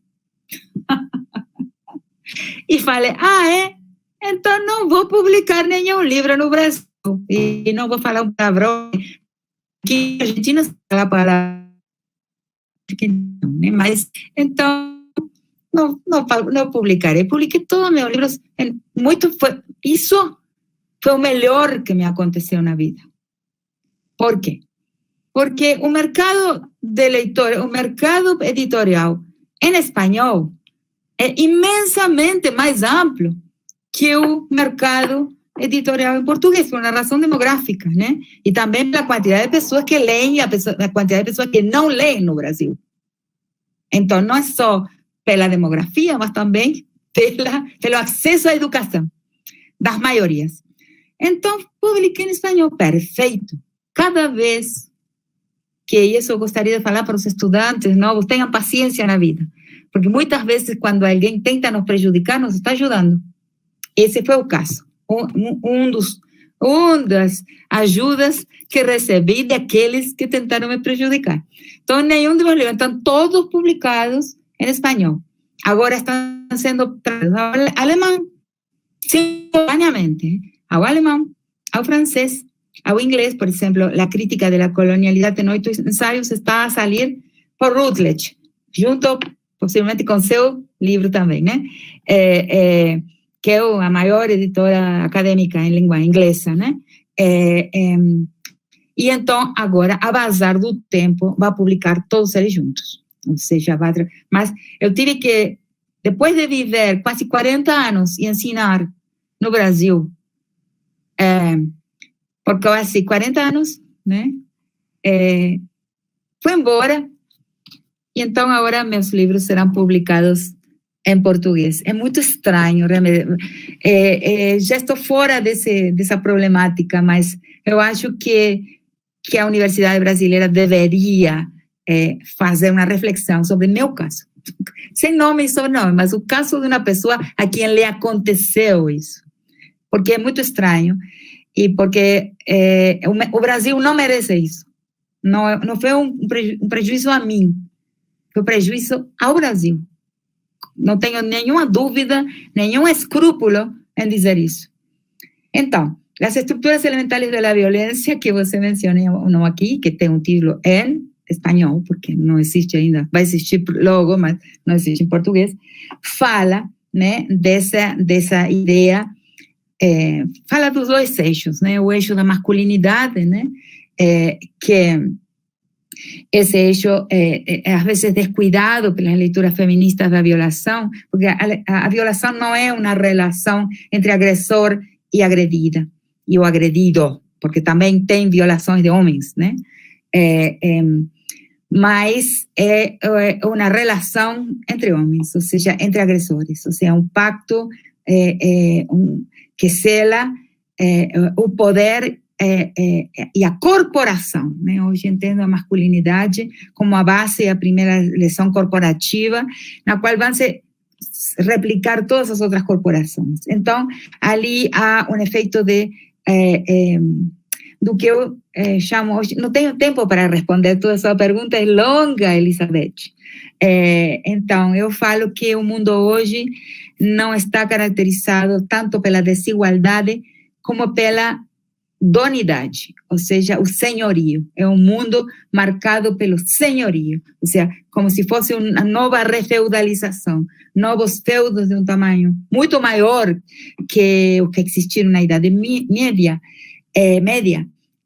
E falei, então não vou publicar nenhum livro no Brasil. E não vou falar um palavrão, que a gente não fala palavra, mas então não publicarei. Publiquei todos os meus livros. Isso foi o melhor que me aconteceu na vida. Por quê? Porque o mercado de leitores, o mercado editorial em espanhol é imensamente mais amplo que o mercado editorial em português, por uma razão demográfica, né? E também pela quantidade de pessoas que leem e a quantidade de pessoas que não leem no Brasil. Então, não é só pela demografia, mas também pelo acesso à educação das maiorias. Então, publiquei em espanhol, perfeito. Cada vez que isso eu gostaria de falar para os estudantes novos, tenham paciência na vida, porque muitas vezes quando alguém tenta nos prejudicar, nos está ajudando. Esse foi o caso. Das ajudas que recebi daqueles que tentaram me prejudicar. Então, nenhum dos meus livros estão todos publicados em espanhol. Agora estão sendo traduzidos ao alemão, simultaneamente, ao alemão, ao francês, ao inglês. Por exemplo, a crítica da colonialidade em 8 ensaios está a sair por Routledge, junto, possivelmente, com seu livro também, né? Que é a maior editora acadêmica em língua inglesa, né? E então, agora, a bazar do tempo, vai publicar todos eles juntos. Ou seja, mas eu tive que, depois de viver quase 40 anos e ensinar no Brasil, por quase 40 anos, né? Fui embora, e então agora meus livros serão publicados em português. É muito estranho, já estou fora dessa problemática, mas eu acho que a Universidade Brasileira deveria fazer uma reflexão sobre meu caso, sem nome e sobrenome, mas o caso de uma pessoa a quem lhe aconteceu isso, porque é muito estranho e porque o Brasil não merece isso. Não foi um prejuízo a mim, foi um prejuízo ao Brasil. Não tenho nenhuma dúvida, nenhum escrúpulo em dizer isso. Então, as estruturas elementares da violência que você mencionou aqui, que tem um título em espanhol, porque não existe ainda, vai existir logo, mas não existe em português, fala, né, dessa ideia, fala dos dois eixos, né, o eixo da masculinidade, né, que esse eixo às vezes descuidado pelas leituras feministas da violação, porque a violação não é uma relação entre agressor e agredida, e o agredido, porque também tem violações de homens, né? Mas é uma relação entre homens, ou seja, entre agressores, ou seja, um pacto que sela o poder e a corporação, né? Hoje entendo a masculinidade como a base e a primeira lição corporativa, na qual vão se replicar todas as outras corporações. Então, ali há um efeito do que eu chamo hoje, não tenho tempo para responder toda essa pergunta, é longa, Elizabeth. Então, eu falo que o mundo hoje não está caracterizado tanto pela desigualdade como pela donidade, ou seja, o senhorio. É um mundo marcado pelo senhorio, ou seja, como se fosse uma nova refeudalização, novos feudos de um tamanho muito maior que o que existiram na Idade Média,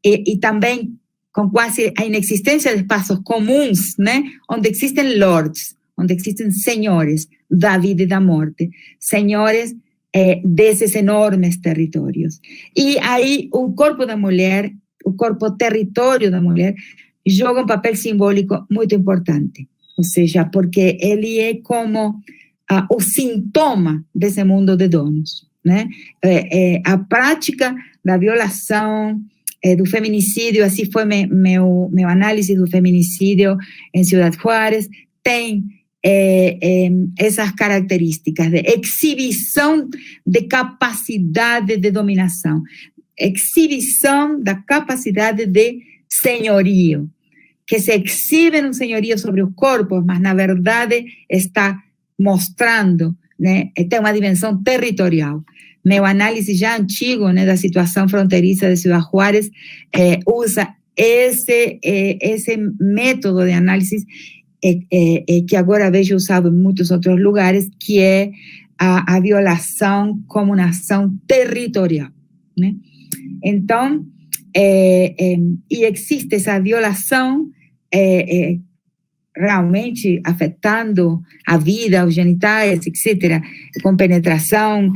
e também com quase a inexistência de espaços comuns, né, onde existem lords, onde existem senhores da vida e da morte, senhores desses enormes territórios. E aí o corpo da mulher, o corpo território da mulher, joga um papel simbólico muito importante. Ou seja, porque ele é como o sintoma desse mundo de donos, né? A prática da violação, do feminicídio, assim foi meu análise do feminicídio em Ciudad Juárez, tem essas características de exibição de capacidade de dominação, exibição da capacidade de senhorio, que se exhibe um senhorio sobre os corpos, mas na verdade está mostrando, né, tem uma dimensão territorial. Meu análise já antigo, né, da situação fronteiriça de Ciudad Juárez usa esse método de análise que agora vejo usado em muitos outros lugares, que é a violação como uma ação territorial, né? Então, e existe essa violação realmente afetando a vida, os genitais, etc., com penetração,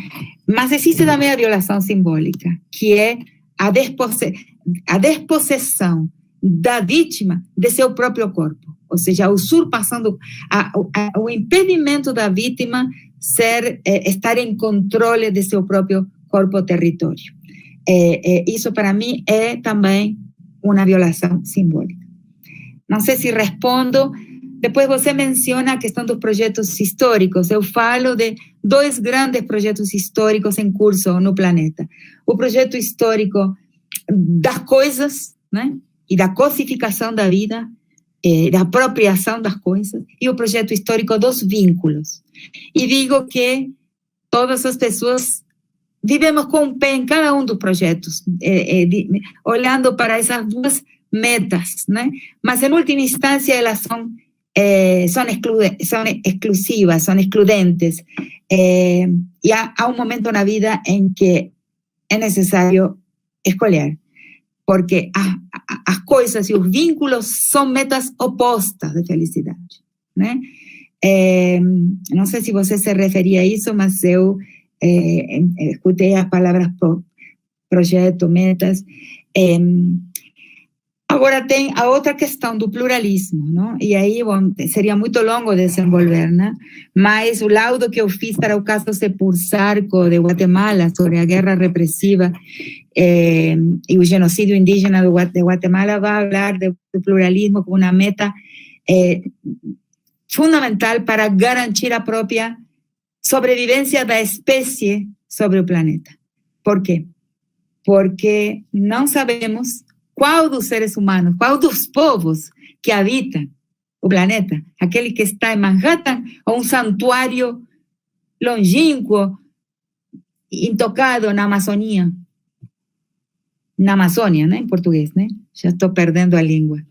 mas existe também a violação simbólica, que é a despossessão da vítima de seu próprio corpo, ou seja, a usurpação, o impedimento da vítima estar em controle de seu próprio corpo território. Isso para mim é também uma violação simbólica. Não sei se respondo. Depois você menciona a questão dos projetos históricos. Eu falo de 2 grandes projetos históricos em curso no planeta. O projeto histórico das coisas, né? E da cosificação da vida, da apropriação das coisas, e o projeto histórico dos vínculos. E digo que todas as pessoas vivemos com o pé em cada um dos projetos, olhando para essas 2 metas, né? Mas, em última instância, elas são exclusivas, são excludentes. E há um momento na vida em que é necessário escolher, porque as coisas e os vínculos são metas opostas de felicidade, né? Não sei se você se referia a isso, mas eu escutei as palavras projeto, metas. Agora tem a outra questão do pluralismo, não? E aí, bom, seria muito longo desenvolver, né? Mas o laudo que eu fiz para o caso Sepulsarco de Guatemala sobre a guerra repressiva e o genocídio indígena de Guatemala vai falar do pluralismo como uma meta fundamental para garantir a própria sobrevivência da espécie sobre o planeta. Por quê? Porque não sabemos qual dos seres humanos, qual dos povos que habitam o planeta, aquele que está em Manhattan ou um santuário longínquo, intocado na Amazônia, né, em português, né? Já estou perdendo a língua.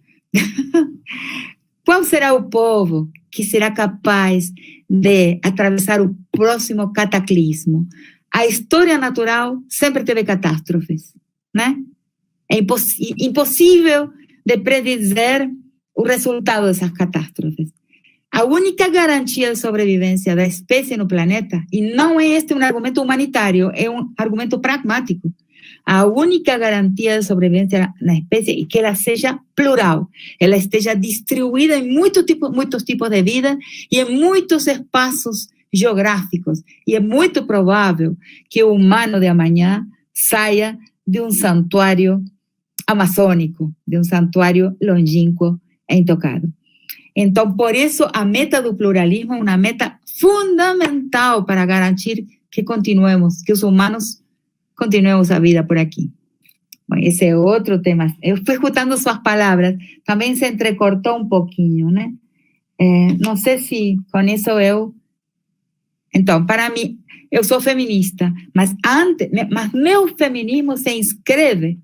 Qual será o povo que será capaz de atravessar o próximo cataclismo? A história natural sempre teve catástrofes, né? É impossível de predizer o resultado dessas catástrofes. A única garantia de sobrevivência da espécie no planeta, e não é este um argumento humanitário, é um argumento pragmático, a única garantia de sobrevivência na espécie é que ela seja plural, ela esteja distribuída em muitos tipos de vida e em muitos espaços geográficos. E é muito provável que o humano de amanhã saia de um santuário amazônico, de um santuário longínquo e intocado. Então, por isso, a meta do pluralismo é uma meta fundamental para garantir que os humanos continuemos a vida por aqui. Bom, esse é outro tema. Eu fui escutando suas palavras, também se entrecortou um pouquinho, né? Não sei se com isso eu... Então, para mim, eu sou feminista, mas meu feminismo se inscreve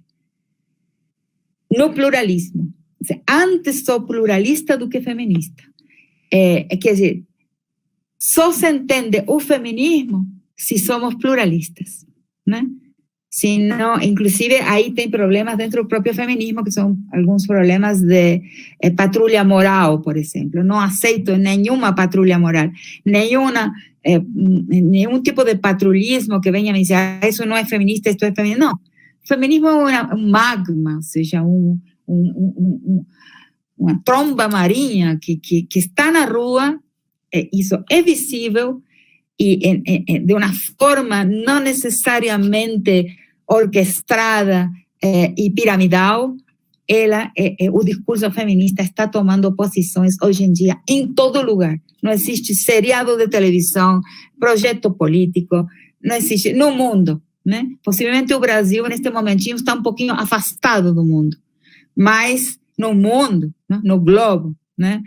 no pluralismo. Antes sou pluralista do que feminista. Quer dizer, só se entende o feminismo se somos pluralistas, né? Se não, inclusive, aí tem problemas dentro do próprio feminismo, que são alguns problemas de patrulha moral, por exemplo. Não aceito nenhuma patrulha moral, nenhum tipo de patrulhismo que venha me dizer, isso não é feminista, isso é feminista. Não. O feminismo é um magma, ou seja, uma tromba marinha que está na rua, isso é visível, e de uma forma não necessariamente orquestrada e piramidal, o discurso feminista está tomando posições hoje em dia em todo lugar. Não existe seriado de televisão, projeto político, não existe no mundo, né? Possivelmente o Brasil, neste momentinho, está um pouquinho afastado do mundo, mas no mundo, né? No globo, né?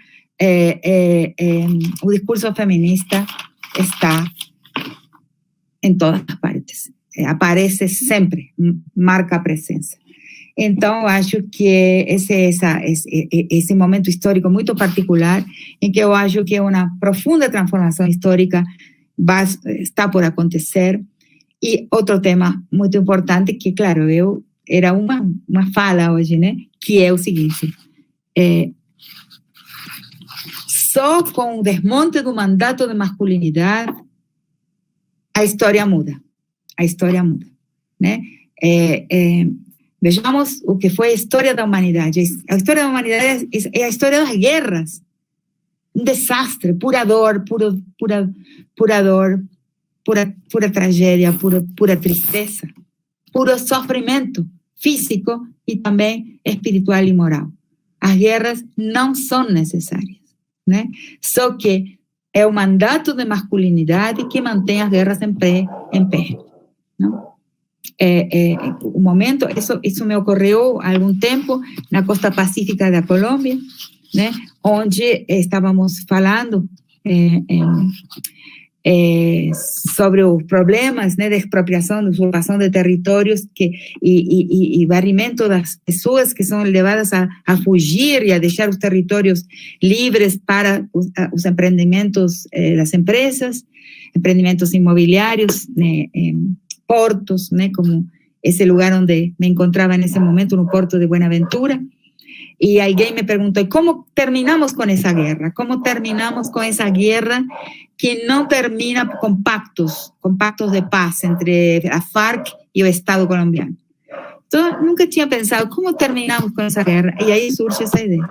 O discurso feminista está em todas as partes, aparece sempre, marca a presença. Então, acho que esse momento histórico muito particular, em que eu acho que uma profunda transformação histórica está por acontecer. E outro tema muito importante, que, claro, era uma fala hoje, né? Que é o seguinte: só com o desmonte do mandato de masculinidade, a história muda. A história muda, né? Vejamos o que foi a história da humanidade. A história da humanidade é a história das guerras. Um desastre, pura dor, pura tragédia, pura tristeza, puro sofrimento físico e também espiritual e moral. As guerras não são necessárias, né? Só que é o mandato de masculinidade que mantém as guerras em pé, não? O momento, isso me ocorreu há algum tempo na costa pacífica da Colômbia, né? Onde estávamos falando sobre os problemas, né, de expropriação, de usurpação de territórios e barrimento das pessoas que são levadas a fugir e a deixar os territórios livres para os empreendimentos das empresas, empreendimentos imobiliários, né, portos, né, como esse lugar onde me encontrava nesse momento, no porto de Buenaventura. E alguém me perguntou, como terminamos com essa guerra? Como terminamos com essa guerra que não termina com pactos de paz entre a FARC e o Estado colombiano? Então, nunca tinha pensado como terminamos com essa guerra. E aí surge essa ideia.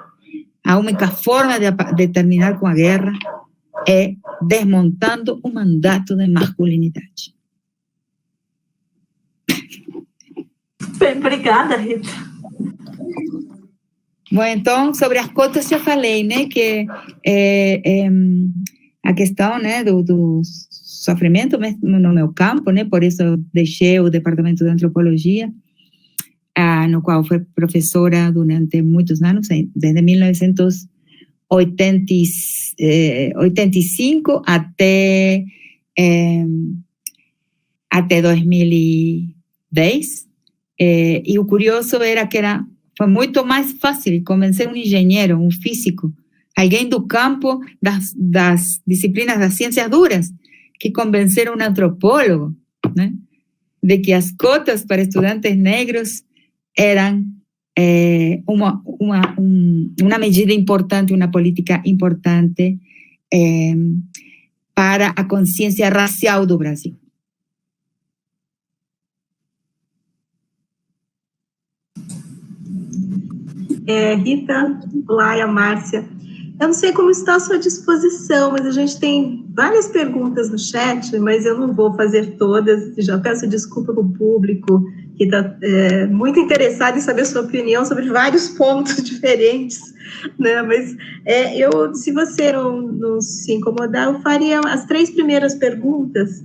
A única forma de terminar com a guerra é desmontando o mandato de masculinidade. Bem, obrigada, Rita. Bom, então, sobre as cotas já falei, né, que a questão, né, do sofrimento no meu campo, né, por isso eu deixei o departamento de antropologia, no qual fui professora durante muitos anos, desde 1985 até 2010, e o curioso era que foi muito mais fácil convencer um engenheiro, um físico, alguém do campo das disciplinas das ciências duras, que convencer um antropólogo, né, de que as cotas para estudantes negros eram uma medida importante, uma política importante para a consciência racial do Brasil. Rita, Laia, Márcia, eu não sei como está à sua disposição, mas a gente tem várias perguntas no chat, mas eu não vou fazer todas, já peço desculpa para o público que está muito interessado em saber a sua opinião sobre vários pontos diferentes, né? Mas se você não se incomodar, eu faria as 3 primeiras perguntas,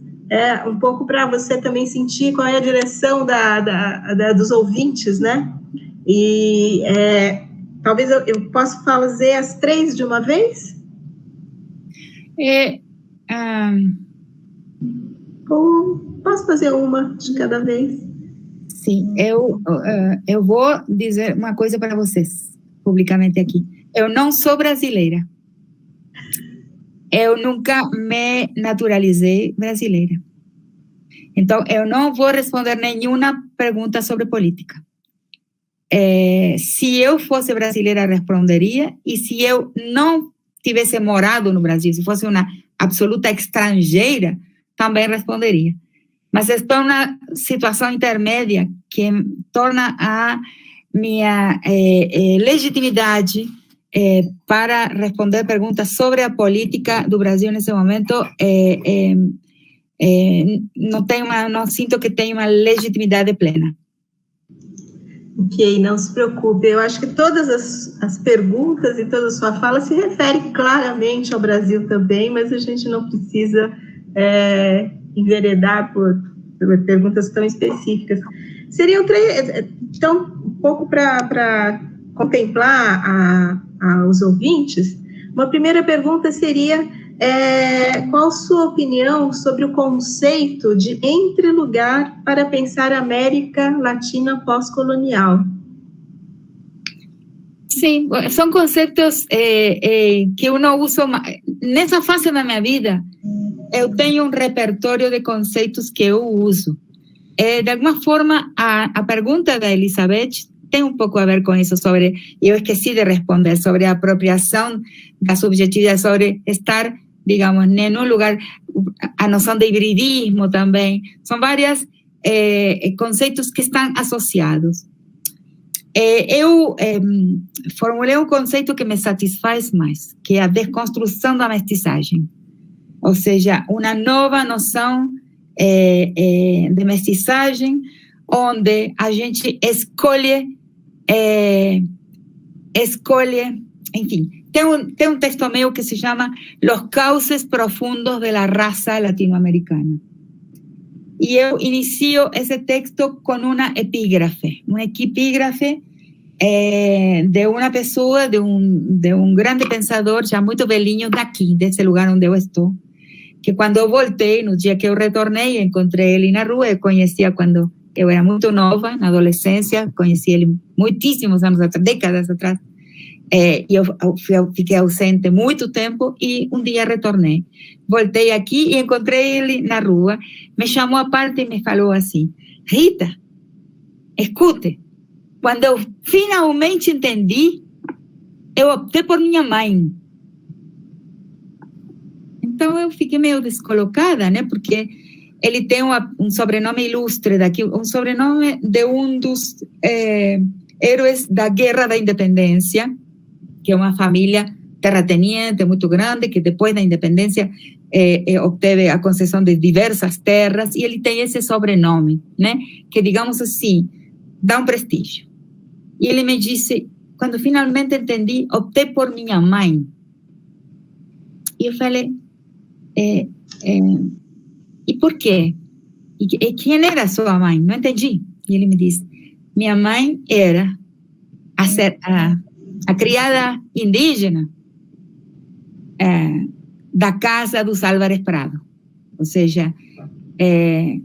um pouco para você também sentir qual é a direção dos ouvintes, né? E talvez eu possa fazer as 3 de uma vez? Ou posso fazer uma de cada vez? Sim, eu vou dizer uma coisa para vocês, publicamente aqui. Eu não sou brasileira. Eu nunca me naturalizei brasileira. Então, eu não vou responder nenhuma pergunta sobre política. Se eu fosse brasileira, responderia, e se eu não tivesse morado no Brasil, se fosse uma absoluta estrangeira, também responderia. Mas estou numa situação intermédia que torna a minha legitimidade para responder perguntas sobre a política do Brasil nesse momento, não sinto que tenho uma legitimidade plena. Ok, não se preocupe. Eu acho que todas as perguntas e toda a sua fala se referem claramente ao Brasil também, mas a gente não precisa enveredar por perguntas tão específicas. Seriam 3, então, um pouco para contemplar os ouvintes. Uma primeira pergunta seria: qual a sua opinião sobre o conceito de entrelugar para pensar a América Latina pós-colonial? Sim, são conceitos que eu não uso nessa fase da minha vida. Eu tenho um repertório de conceitos que eu uso. De alguma forma, a pergunta da Elizabeth tem um pouco a ver com isso, eu esqueci de responder, sobre a apropriação da subjetividade, sobre estar, digamos, em um lugar, a noção de hibridismo também, são vários conceitos que estão associados. Eu formulei um conceito que me satisfaz mais, que é a desconstrução da mestiçagem, ou seja, uma nova noção de mestiçagem, onde a gente escolhe, enfim, tem um texto meu que se chama Los cauces profundos de la raza latinoamericana. E eu inicio esse texto com uma epígrafe de uma pessoa, de um grande pensador, já muito velhinho daqui, desse lugar onde eu estou, que quando eu voltei, no dia que eu retornei, encontrei ele na rua. Eu conhecia quando eu era muito nova, na adolescência, conheci ele muitíssimos anos atrás, décadas atrás, e eu fiquei ausente muito tempo, e um dia retornei. Voltei aqui e encontrei ele na rua, me chamou à parte e me falou assim: Rita, escute, quando eu finalmente entendi, eu optei por minha mãe. Então eu fiquei meio descolocada, né? Porque ele tem sobrenome ilustre daqui, sobrenome de dos héroes da Guerra da Independência, que é uma família terrateniente muito grande, que depois da independência obteve a concessão de diversas terras, e ele tem esse sobrenome, né, que, digamos assim, dá prestígio. E ele me disse, quando finalmente entendi, optei por minha mãe. E eu falei, e por quê? E quem era sua mãe? Não entendi. E ele me disse, minha mãe era a criada indígena da casa dos Álvares Prado. Ou seja, ele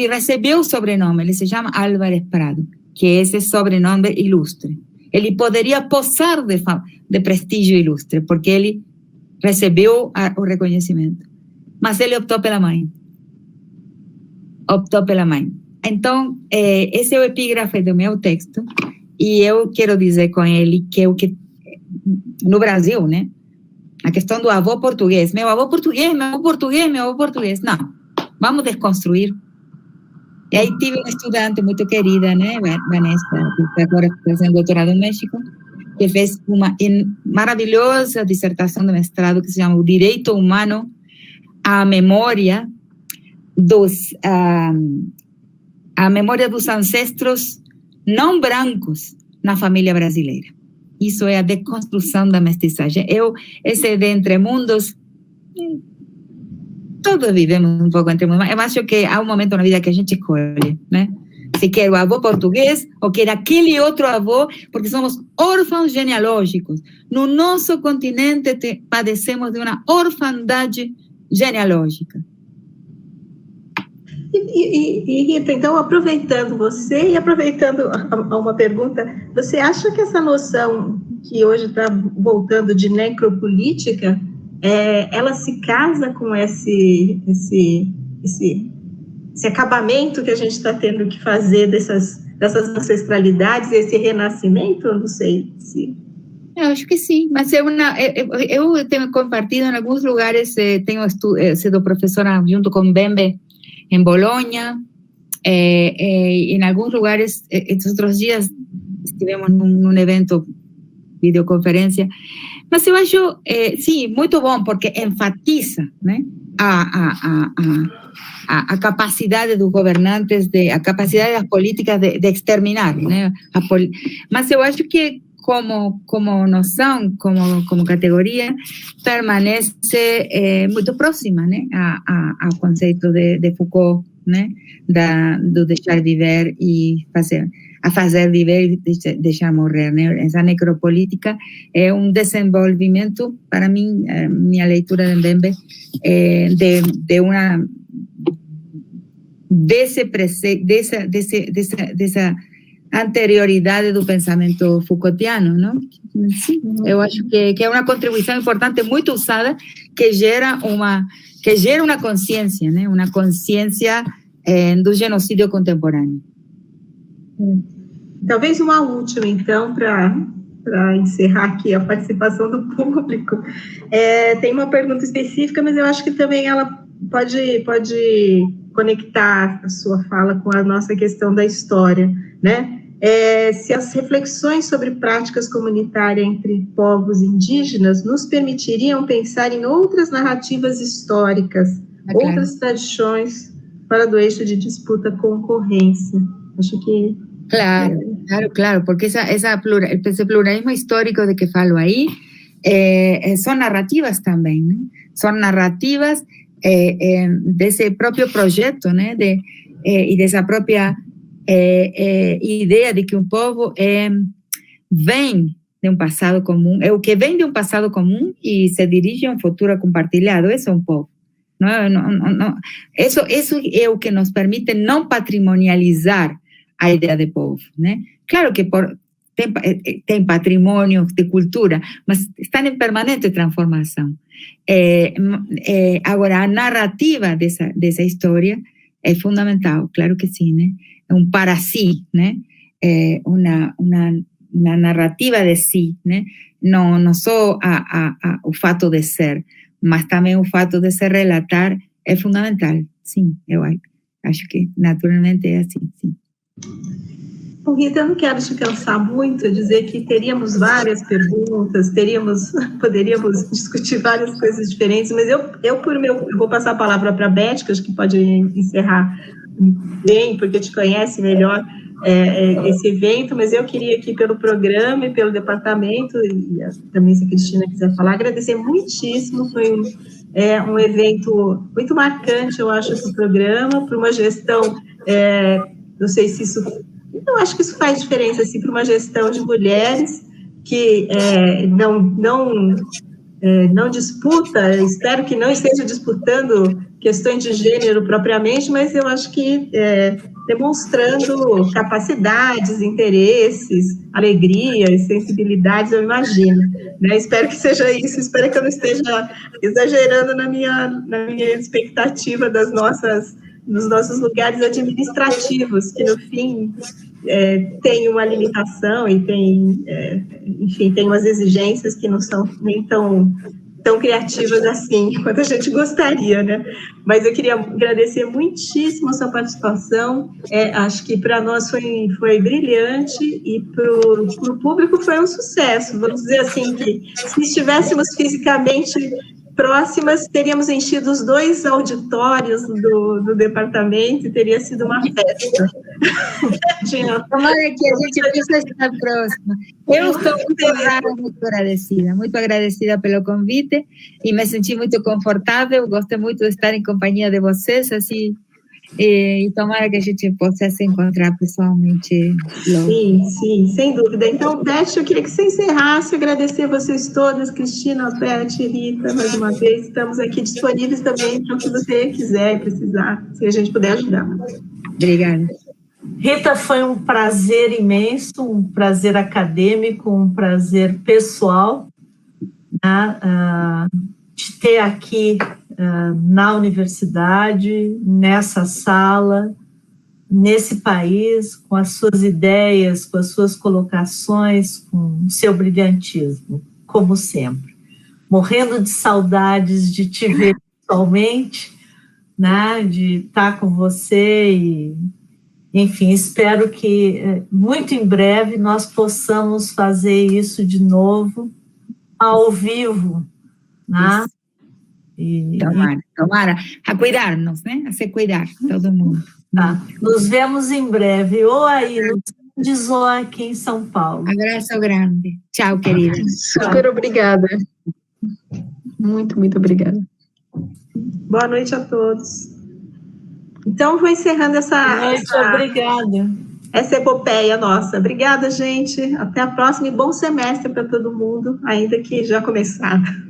recebeu o sobrenome, ele se chama Álvares Prado, que é esse sobrenome ilustre. Ele poderia posar de prestígio ilustre, porque ele recebeu o reconhecimento. Mas ele optou pela mãe. Então, esse é o epígrafe do meu texto, e eu quero dizer com ele que no Brasil, né, a questão do avô português, meu avô português, não, vamos desconstruir. E aí tive uma estudante muito querida, né, Vanessa, que agora está fazendo doutorado no México, que fez uma maravilhosa dissertação de mestrado que se chama O Direito Humano à Memória dos ancestros não brancos na família brasileira. Isso é a deconstrução da mestiçagem. Esse de Entre Mundos, todos vivemos um pouco entre mundos, eu acho que há um momento na vida que a gente escolhe, né? Se quer o avô português ou quer aquele outro avô, porque somos órfãos genealógicos. No nosso continente padecemos de uma orfandade genealógica. E Rita, então, aproveitando você e aproveitando uma pergunta, você acha que essa noção que hoje está voltando de necropolítica, ela se casa com esse acabamento que a gente está tendo que fazer dessas ancestralidades, esse renascimento? Eu não sei se... Eu acho que sim, mas eu tenho compartido em alguns lugares, tenho sido professora junto com Bembe em Bolonha, em alguns lugares, esses outros dias estivemos num evento, videoconferência, mas eu acho, sim, muito bom, porque enfatiza, né, a capacidade dos governantes, a capacidade das políticas de exterminar, né, mas eu acho que como noção, como categoria, permanece muito próxima, né, ao conceito de Foucault, né, do deixar viver e fazer viver e deixar morrer, né? Essa necropolítica é desenvolvimento, para mim, minha leitura de Mbembe, dessa anterioridade do pensamento Foucaultiano, não? Sim, eu acho que é uma contribuição importante, muito usada, que gera uma consciência, né? Uma consciência do genocídio contemporâneo. Talvez uma última, então, para encerrar aqui a participação do público. Tem uma pergunta específica, mas eu acho que também ela pode conectar a sua fala com a nossa questão da história, né? Se as reflexões sobre práticas comunitárias entre povos indígenas nos permitiriam pensar em outras narrativas históricas, outras tradições fora do eixo de disputa-concorrência. Acho que... Claro, porque esse pluralismo histórico de que falo aí são narrativas também, né? São narrativas desse próprio projeto, né? E dessa própria ideia de que um povo vem de um passado comum, o que vem de um passado comum e se dirige a um futuro compartilhado. Esse é um povo. Não, isso é o que nos permite não patrimonializar a ideia de povo, né? Claro que tem patrimônio de cultura, mas está em permanente transformação. Agora, a narrativa dessa história é fundamental, claro que sim, né? É para si, né? Uma narrativa de si, né? Não só o fato de ser, mas também o fato de se relatar é fundamental, sim, eu acho que naturalmente é assim, sim. Bom, Rita, eu não quero te cansar muito, dizer que teríamos várias perguntas, poderíamos discutir várias coisas diferentes, mas eu vou passar a palavra para a Beth, que acho que pode encerrar bem, porque te conhece melhor esse evento, mas eu queria aqui pelo programa e pelo departamento, e também se a Cristina quiser falar, agradecer muitíssimo, foi um evento muito marcante, eu acho, esse programa, para uma gestão, não sei se isso... Eu acho que isso faz diferença, assim, para uma gestão de mulheres que não disputa, espero que não esteja disputando questões de gênero propriamente, mas eu acho que demonstrando capacidades, interesses, alegrias, sensibilidades, eu imagino, né? Espero que seja isso, espero que eu não esteja exagerando na minha expectativa dos nossos lugares administrativos, que no fim tem uma limitação e enfim, tem umas exigências que não são nem tão criativas assim, quanto a gente gostaria, né? Mas eu queria agradecer muitíssimo a sua participação, acho que para nós foi brilhante e para o público foi um sucesso, vamos dizer assim, que se estivéssemos fisicamente próximas, teríamos enchido os 2 auditórios do departamento e teria sido uma festa. Tomara que a gente possa estar próxima. Eu estou muito agradecida pelo convite e me senti muito confortável, gostei muito de estar em companhia de vocês, assim, e tomara que a gente possa se encontrar pessoalmente logo. Sim, sem dúvida. Então, Beth, eu queria que você encerrasse, agradecer a vocês todas, Cristina, Beth, Rita, mais uma vez, estamos aqui disponíveis também para o que você quiser e precisar, se a gente puder ajudar. Obrigada. Rita, foi um prazer imenso, um prazer acadêmico, um prazer pessoal, né, de ter aqui na universidade, nessa sala, nesse país, com as suas ideias, com as suas colocações, com o seu brilhantismo, como sempre. Morrendo de saudades de te ver pessoalmente, né, de estar com você e, enfim, espero que muito em breve nós possamos fazer isso de novo, ao vivo, né? Tomara, a cuidar-nos, né? A se cuidar, todo mundo. Tá. Nos vemos em breve, ou aí no Sandes ou aqui em São Paulo. Abraço grande. Tchau, querida. Super obrigada. Muito, muito obrigada. Boa noite a todos. Então, vou encerrando Obrigada. Essa epopeia nossa. Obrigada, gente. Até a próxima e bom semestre para todo mundo, ainda que já começado.